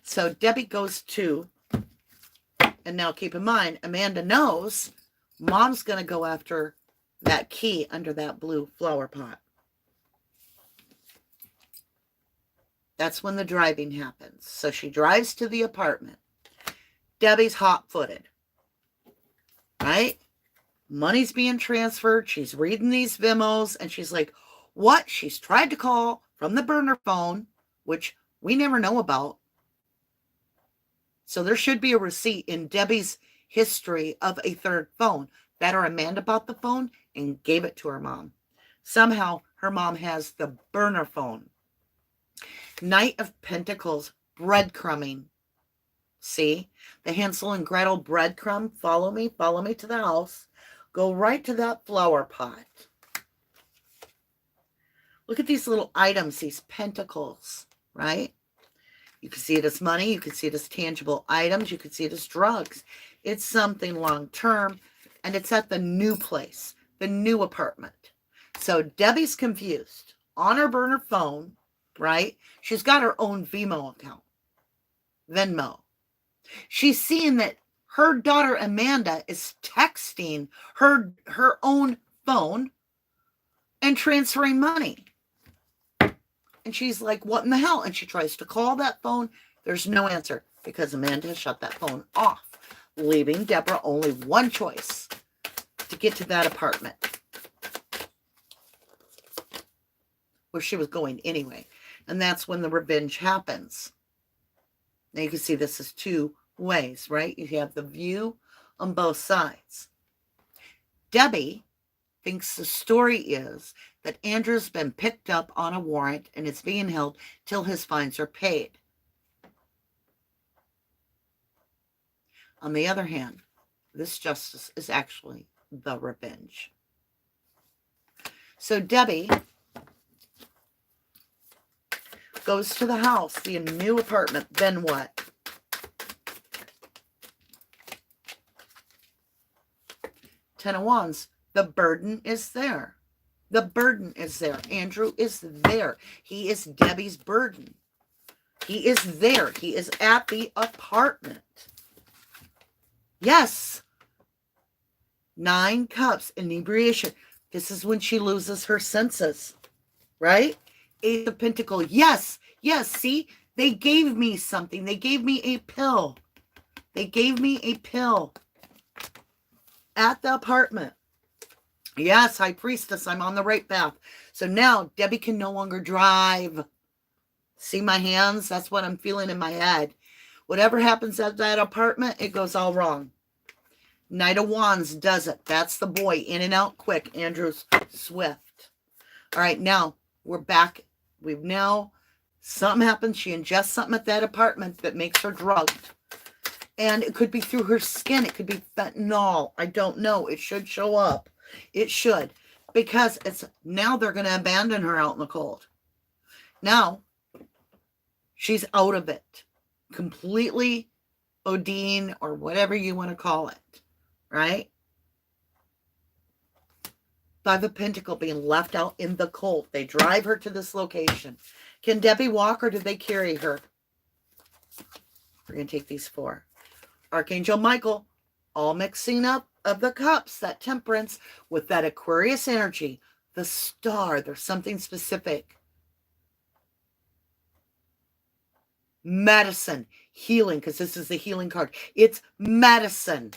So Debbie goes to, and now keep in mind, Amanda knows mom's going to go after that key under that blue flower pot. That's when the driving happens. So she drives to the apartment. Debbie's hot-footed, right? Money's being transferred. She's reading these Vimos, and she's like, what? She's tried to call from the burner phone, which we never know about. So there should be a receipt in Debbie's history of a third phone. That or Amanda bought the phone and gave it to her mom. Somehow her mom has the burner phone. Knight of Pentacles, breadcrumbing. See? The Hansel and Gretel breadcrumb. Follow me to the house. Go right to that flower pot. Look at these little items, these pentacles, right? You can see it as money. You can see it as tangible items. You can see it as drugs. It's something long-term, and it's at the new place, the new apartment. So Debbie's confused. On her burner phone, right? She's got her own Venmo account. She's seeing that her daughter Amanda is texting her own phone and transferring money. And she's like, what in the hell? And she tries to call that phone. There's no answer because Amanda has shut that phone off, leaving Deborah only one choice to get to that apartment where she was going anyway. And that's when the revenge happens. Now you can see this is two ways, right? You have the view on both sides. Debbie thinks the story is that Andrew's been picked up on a warrant and is being held till his fines are paid. On the other hand, this justice is actually the revenge. So Debbie goes to the house, the new apartment. Then what? Ten of Wands. The burden is there. The burden is there. Andrew is there. He is Debbie's burden. He is there. He is at the apartment. Yes. 9 cups, inebriation. This is when she loses her senses, right? 8 of Pentacles. Yes. Yes. See, they gave me something. They gave me a pill. They gave me a pill at the apartment. Yes, High Priestess, I'm on the right path. So now Debbie can no longer drive. See my hands? That's what I'm feeling in my head. Whatever happens at that apartment, it goes all wrong. Knight of Wands does it. That's the boy. In and out quick. Andrew's swift. All right, now we're back. We've now, something happens. She ingests something at that apartment that makes her drugged. And it could be through her skin. It could be fentanyl. I don't know. It should show up. It should. Because it's now they're going to abandon her out in the cold. Now, she's out of it. Completely ODing or whatever you want to call it. Right? Five of Pentacles being left out in the cold. They drive her to this location. Can Debbie walk or did they carry her? We're going to take these 4. Archangel Michael, all mixing up of the cups, that temperance with that Aquarius energy, the star. There's something specific. Medicine, healing, because this is the healing card. It's medicine.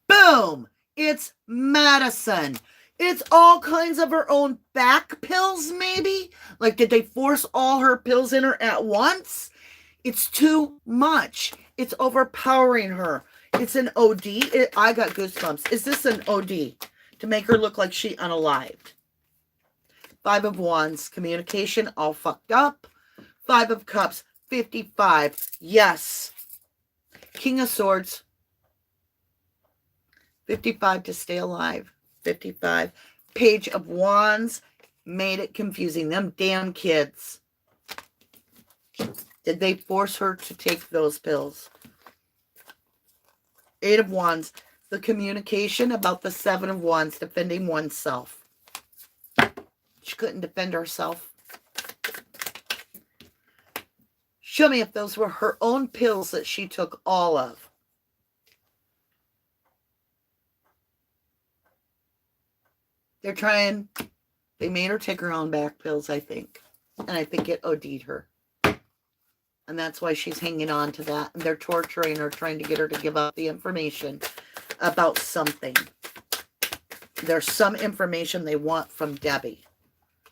Boom! It's medicine. It's all kinds of her own back pills, maybe? Like, did they force all her pills in her at once? It's too much. It's overpowering her. It's an OD. I got goosebumps. Is this an OD? To make her look like she unalived. 5 of Wands. Communication all fucked up. 5 of Cups. 55. Yes. King of Swords. 55 to stay alive. 55. Page of Wands. Made it confusing. Them damn kids. Did they force her to take those pills? 8 of Wands. The communication about the 7 of Wands. Defending oneself. She couldn't defend herself. Show me if those were her own pills that she took all of. They're trying. They made her take her own back pills, I think. And I think it OD'd her. And that's why she's hanging on to that. And they're torturing her, trying to get her to give up the information about something. There's some information they want from Debbie.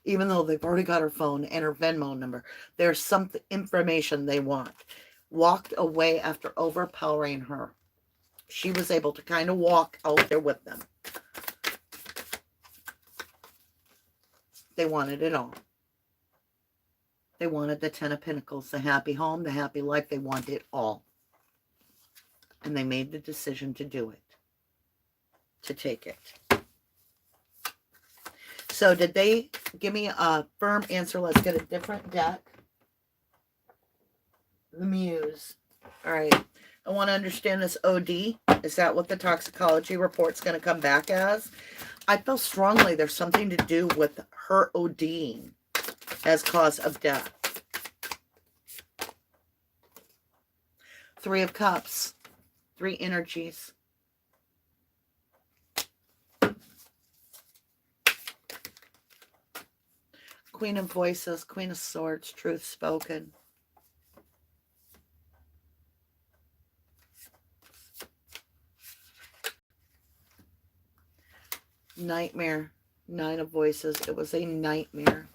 Even though they've already got her phone and her Venmo number. There's some information they want. Walked away after overpowering her. She was able to kind of walk out there with them. They wanted it all. They wanted the 10 of Pentacles, the happy home, the happy life. They wanted it all. And they made the decision to do it. To take it. So did they give me a firm answer? Let's get a different deck. The Muse. All right. I want to understand this OD. Is that what the toxicology report's going to come back as? I feel strongly there's something to do with her ODing as cause of death. 3 of Cups. 3 energies. Queen of Voices, Queen of Swords, truth spoken. Nightmare, 9 of Voices. It was a nightmare.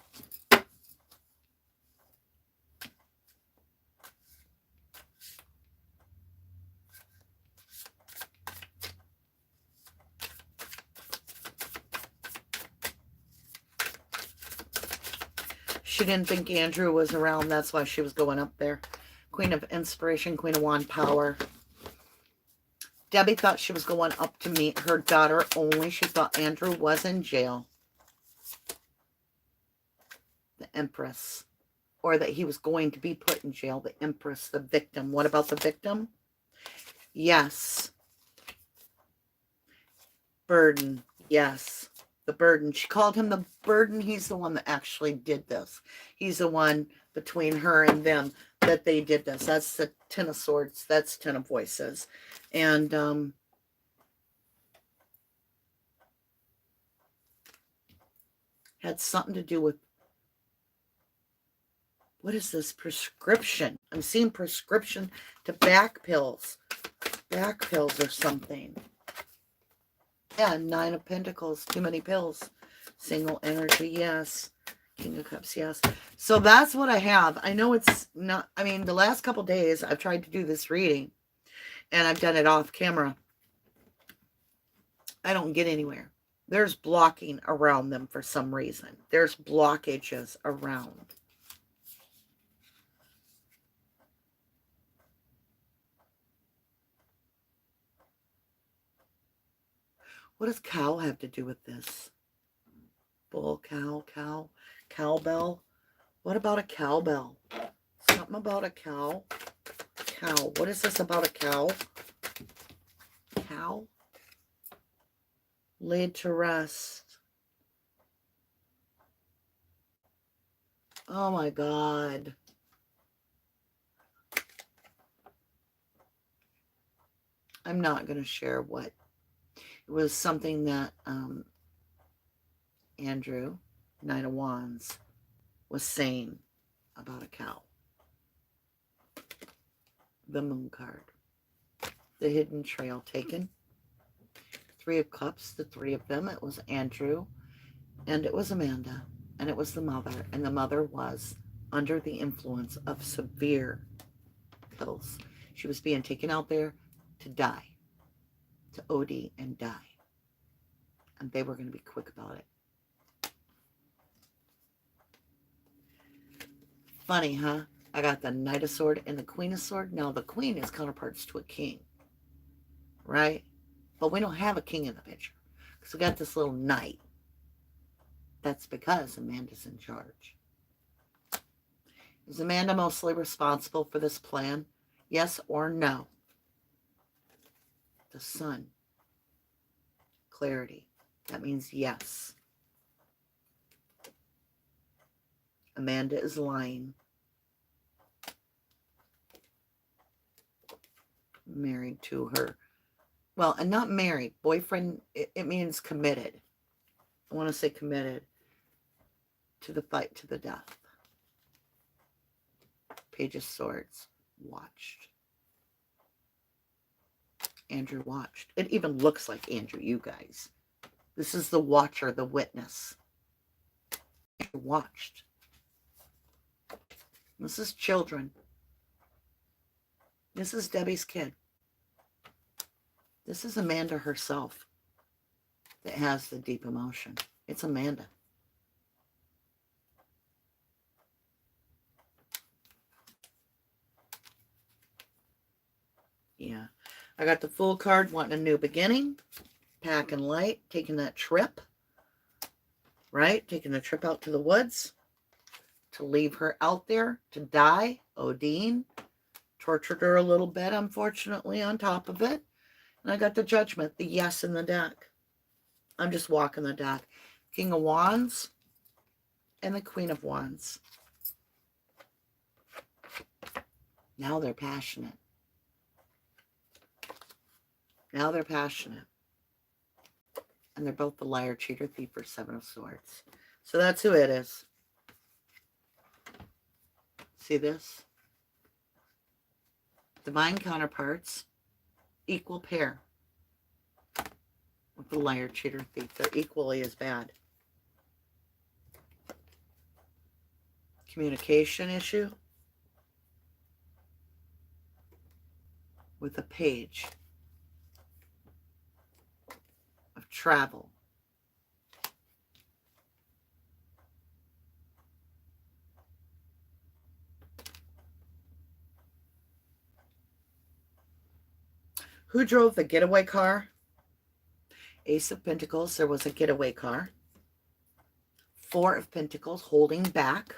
She didn't think Andrew was around. That's why she was going up there. Queen of Inspiration, Queen of Wand Power. Debbie thought she was going up to meet her daughter only. She thought Andrew was in jail. The Empress. Or that he was going to be put in jail. The Empress, the victim. What about the victim? Yes. Burden. Yes. The burden. She called him the burden. He's the one that actually did this. He's the one between her and them that they did this. That's the 10 of Swords. That's 10 of Voices. And had something to do with, what is this? Prescription. I'm seeing prescription to back pills. Back pills or something. Yeah, 9 of Pentacles. Too many pills. Single energy, yes. King of Cups, yes. So that's what I have. I know it's not, I mean, the last couple days I've tried to do this reading. And I've done it off camera. I don't get anywhere. There's blocking around them for some reason. There's blockages around. What does cow have to do with this? Bull, cow, cowbell. What about a cowbell? Something about a cow. Cow. What is this about a cow? Cow? Laid to rest. Oh my God. I'm not going to share what. It was something that Andrew, Knight of Wands, was saying about a cow. The Moon card. The hidden trail taken. Three of Cups, the three of them. It was Andrew, and it was Amanda, and it was the mother. And the mother was under the influence of severe pills. She was being taken out there to die, to OD and die. And they were going to be quick about it. Funny, huh? I got the Knight of Sword and the Queen of Sword. Now, the Queen is counterparts to a king, right? But we don't have a king in the picture because we got this little knight. That's because Amanda's in charge. Is Amanda mostly responsible for this plan? Yes or no? The Sun. Clarity. That means yes. Amanda is lying. Married to her. Well, and not married. Boyfriend, it means committed. I want to say committed to the fight to the death. Page of Swords. Watched. Andrew watched. It even looks like Andrew, you guys. This is the watcher, the witness. Andrew watched. This is children. This is Debbie's kid. This is Amanda herself that has the deep emotion. It's Amanda. Yeah. I got the Fool card, wanting a new beginning. Packing light, taking that trip. Right? Taking the trip out to the woods. To leave her out there to die. ODing. Tortured her a little bit, unfortunately, on top of it. And I got the Judgment, the yes in the deck. I'm just walking the deck. King of Wands and the Queen of Wands. Now they're passionate. Now they're passionate. And they're both the liar, cheater, thief, or Seven of Swords. So that's who it is. See this? Divine counterparts. Equal pair with the liar, cheater, thief. They're equally as bad. Communication issue with a page of travel. Who drove the getaway car? Ace of Pentacles, there was a getaway car. Four of Pentacles, holding back.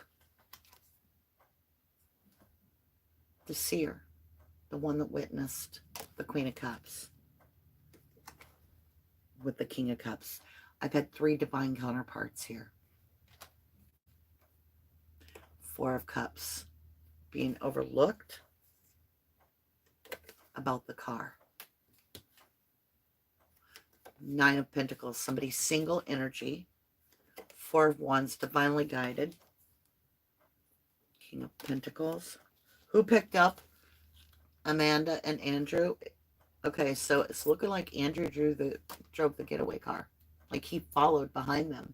The Seer, the one that witnessed the Queen of Cups with the King of Cups. I've had three divine counterparts here. Four of Cups, being overlooked about the car. Nine of Pentacles, somebody single energy. Four of Wands, divinely guided. King of Pentacles. Who picked up Amanda and Andrew? Okay, so it's looking like Andrew drove the getaway car. Like he followed behind them.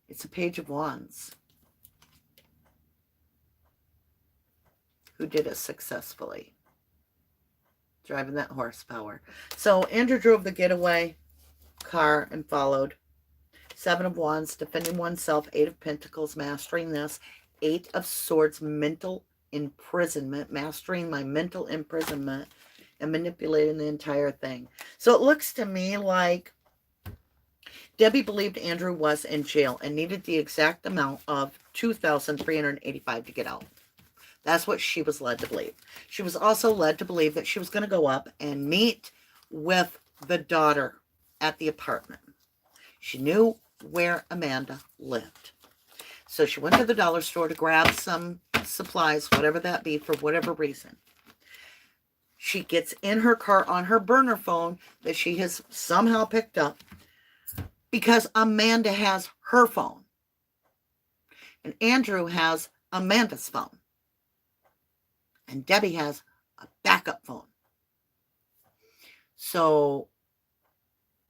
It's a Page of Wands. Who did it successfully? Driving that horsepower. So Andrew drove the getaway car and followed. Seven of Wands, defending oneself. Eight of Pentacles, mastering this. Eight of Swords, mental imprisonment, mastering my mental imprisonment and manipulating the entire thing. So it looks to me like Debbie believed Andrew was in jail and needed the exact amount of $2,385 to get out. That's what she was led to believe. She was also led to believe that she was going to go up and meet with the daughter at the apartment. She knew where Amanda lived. So she went to the dollar store to grab some supplies, whatever that be, for whatever reason. She gets in her car on her burner phone that she has somehow picked up because Amanda has her phone. And Andrew has Amanda's phone. And Debbie has a backup phone. So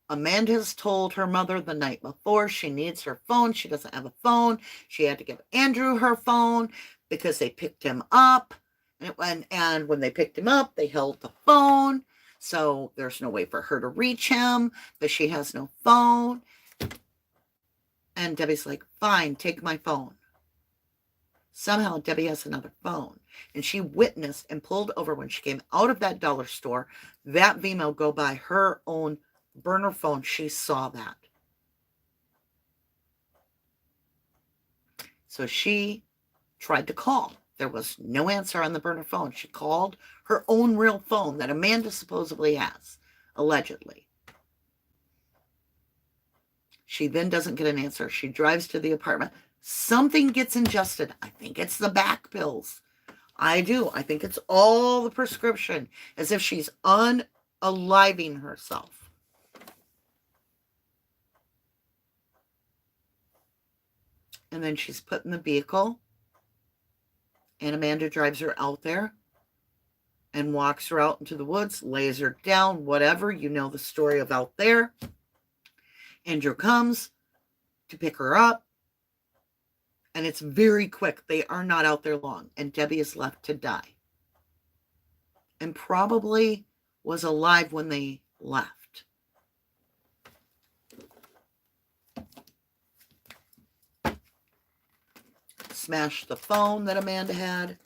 Amanda's told her mother the night before she needs her phone. She doesn't have a phone. She had to give Andrew her phone because they picked him up. And when they picked him up, they held the phone. So there's no way for her to reach him, but she has no phone. And Debbie's like, fine, take my phone. Somehow Debbie has another phone. And she witnessed and pulled over when she came out of that dollar store, that Vimo go by her own burner phone. She saw that. So she tried to call. There was no answer on the burner phone. She called her own real phone that Amanda supposedly has, allegedly. She then doesn't get an answer. She drives to the apartment. Something gets ingested. I think it's the back pills. I do. I think it's all the prescription, as if she's unaliving herself. And then she's put in the vehicle. And Amanda drives her out there and walks her out into the woods, lays her down, whatever. You know the story of out there. Andrew comes to pick her up. And it's very quick. They are not out there long. And Debbie is left to die. And probably was alive when they left. Smashed the phone that Amanda had.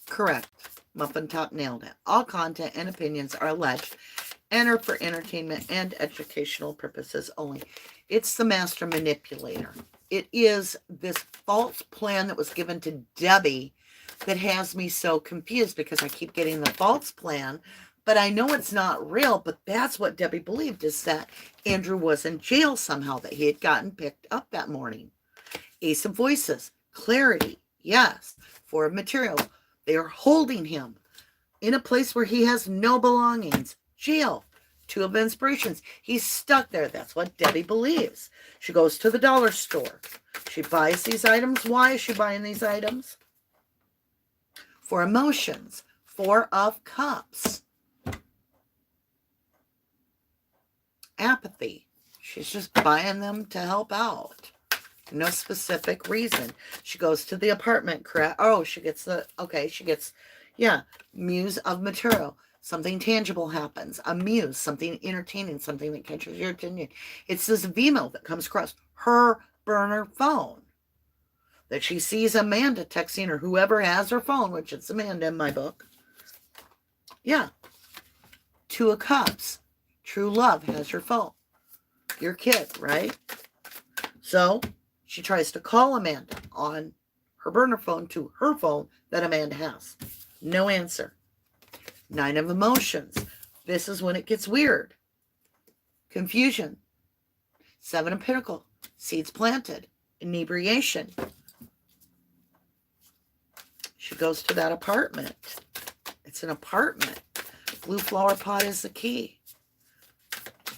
Correct. Muffin Top nailed it. All content and opinions are alleged and are for entertainment and educational purposes only. It's the master manipulator. It is this false plan that was given to Debbie that has me so confused because I keep getting the false plan, but I know it's not real. But that's what Debbie believed, is that Andrew was in jail somehow, that he had gotten picked up that morning. Ace of Voices, clarity, yes. Four of Material, they are holding him in a place where he has no belongings. Jail. Two of Inspirations. He's stuck there. That's what Debbie believes. She goes to the dollar store. She buys these items. Why is she buying these items? For emotions. Four of Cups. Apathy. She's just buying them to help out. No specific reason. She goes to the apartment. Oh, she gets Muse of Material. Something tangible happens. A muse, something entertaining, something that catches your attention. It's this Vimo that comes across her burner phone that she sees Amanda texting her, whoever has her phone, which it's Amanda in my book. Yeah. Two of Cups. True love has your phone. Your kid, right? So she tries to call Amanda on her burner phone to her phone that Amanda has. No answer. Nine of Emotions. This is when it gets weird. Confusion. Seven of Pentacles. Seeds planted. Inebriation. She goes to that apartment. It's an apartment. Blue flower pot is the key.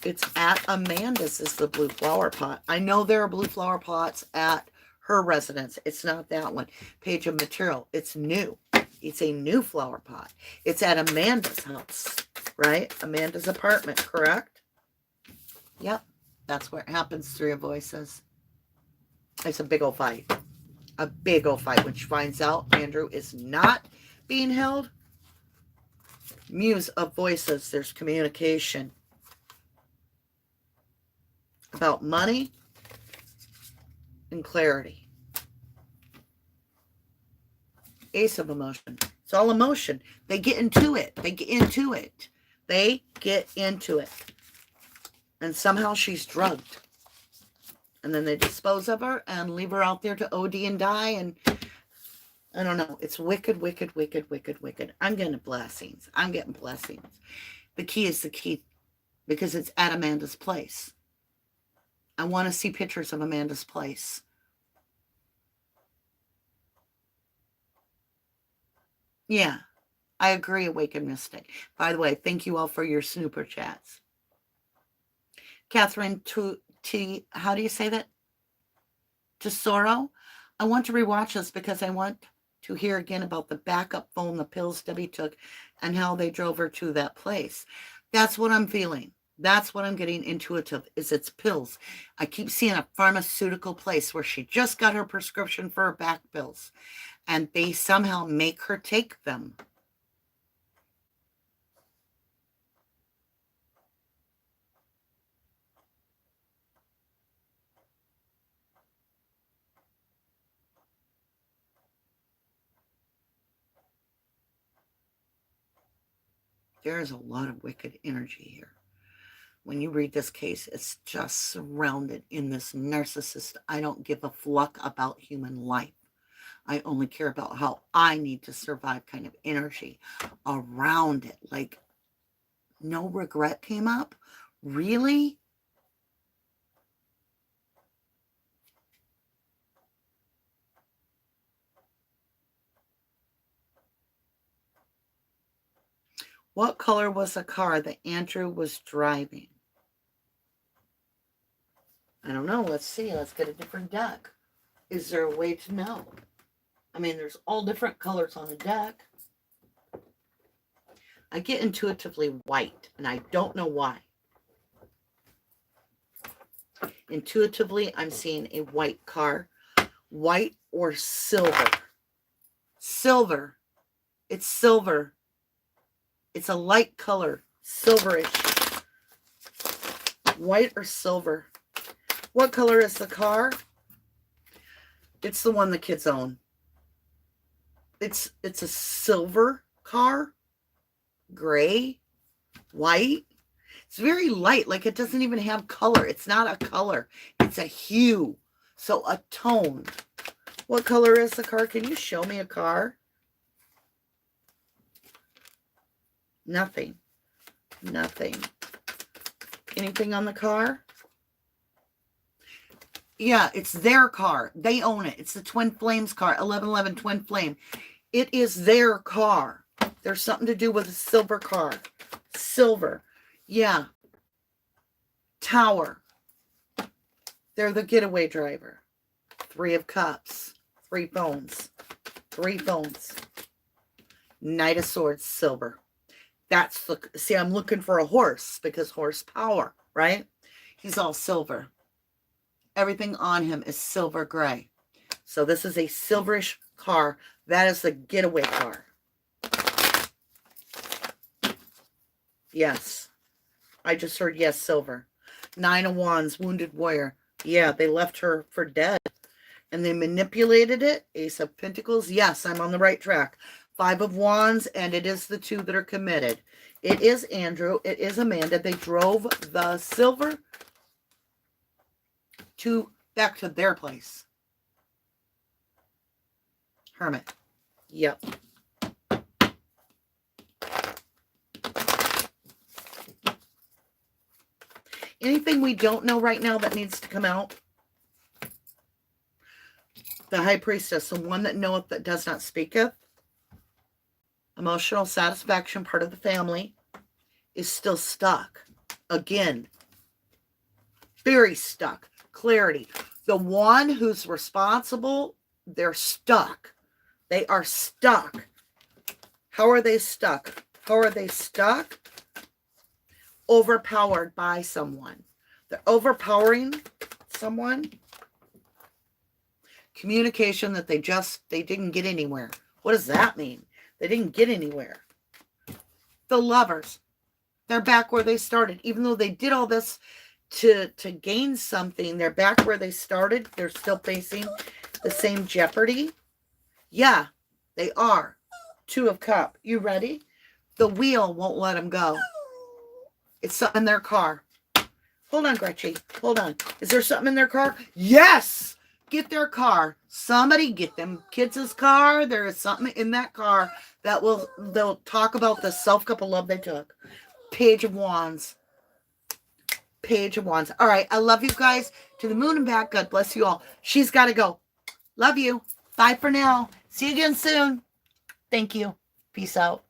It's at Amanda's is the blue flower pot. I know there are blue flower pots at her residence. It's not that one. Page of Material. It's new. It's a new flower pot. It's at Amanda's house, right? Amanda's apartment, correct? Yep. That's where it happens. Three of Voices. It's a big old fight. A big old fight when she finds out Andrew is not being held. Muse of Voices. There's communication about money and clarity. Ace of emotion. It's all emotion. They get into it. They get into it. They get into it. And somehow she's drugged. And then they dispose of her and leave her out there to OD and die. And I don't know. It's wicked, wicked, wicked, wicked, wicked. I'm getting blessings. I'm getting blessings. The key is the key because it's at Amanda's place. I want to see pictures of Amanda's place. Yeah, I agree, Awakened Mystic. By the way, thank you all for your snooper chats. Catherine T, how do you say that? Tesoro? I want to rewatch this because I want to hear again about the backup phone, the pills Debbie took, and how they drove her to that place. That's what I'm feeling. That's what I'm getting intuitive, is it's pills. I keep seeing a pharmaceutical place where she just got her prescription for her back pills, and they somehow make her take them. There is a lot of wicked energy here. When you read this case, it's just surrounded in this narcissist, I don't give a fluck about human life. I only care about how I need to survive kind of energy around it. Like, no regret came up? Really? What color was the car that Andrew was driving? I don't know. Let's see. Let's get a different deck. Is there a way to know? I mean, there's all different colors on the deck. I get intuitively white, and I don't know why. Intuitively, I'm seeing a white car. White or silver. Silver. It's silver. It's a light color. Silverish. White or silver. What color is the car? It's the one the kids own. It's a silver car. Gray. White. It's very light. Like it doesn't even have color. It's not a color. It's a hue. So a tone. What color is the car? Can you show me a car? Nothing. Nothing. Anything on the car? Yeah, it's their car. They own it. It's the Twin Flames car. 1111 Twin Flame. It is their car. There's something to do with a silver car. Silver. Yeah. Tower. They're the getaway driver. 3 of Cups. 3 phones. 3 phones. Knight of Swords. Silver. That's the, see, I'm looking for a horse because horsepower, right? He's all silver. Everything on him is silver gray. So this is a silverish car. That is the getaway car. Yes. I just heard yes, silver. 9 of Wands, wounded warrior. Yeah, they left her for dead. And they manipulated it. Ace of Pentacles. Yes, I'm on the right track. 5 of Wands, and it is the 2 that are committed. It is Andrew. It is Amanda. They drove the silver back to their place. Hermit. Yep. Anything we don't know right now that needs to come out? The High Priestess, the one that knoweth that does not speaketh. Emotional satisfaction, part of the family, is still stuck. Again, very stuck. Clarity. The one who's responsible, they're stuck. They are stuck. How are they stuck? How are they stuck? Overpowered by someone. They're overpowering someone. Communication that they didn't get anywhere. What does that mean? They didn't get anywhere. The Lovers. They're back where they started. Even though they did all this to gain something, they're back where they started. They're still facing the same jeopardy. Yeah, They are. 2 of Cups. You ready? The wheel won't let them go. It's something in their car. Hold on, Gretchen. Hold on. Is there something in their car? Yes! Get their car. Somebody get them kids' car. There is something in that car that they'll talk about the self-cup of love they took. Page of Wands. Page of Wands. All right. I love you guys. To the moon and back. God bless you all. She's got to go. Love you. Bye for now. See you again soon. Thank you. Peace out.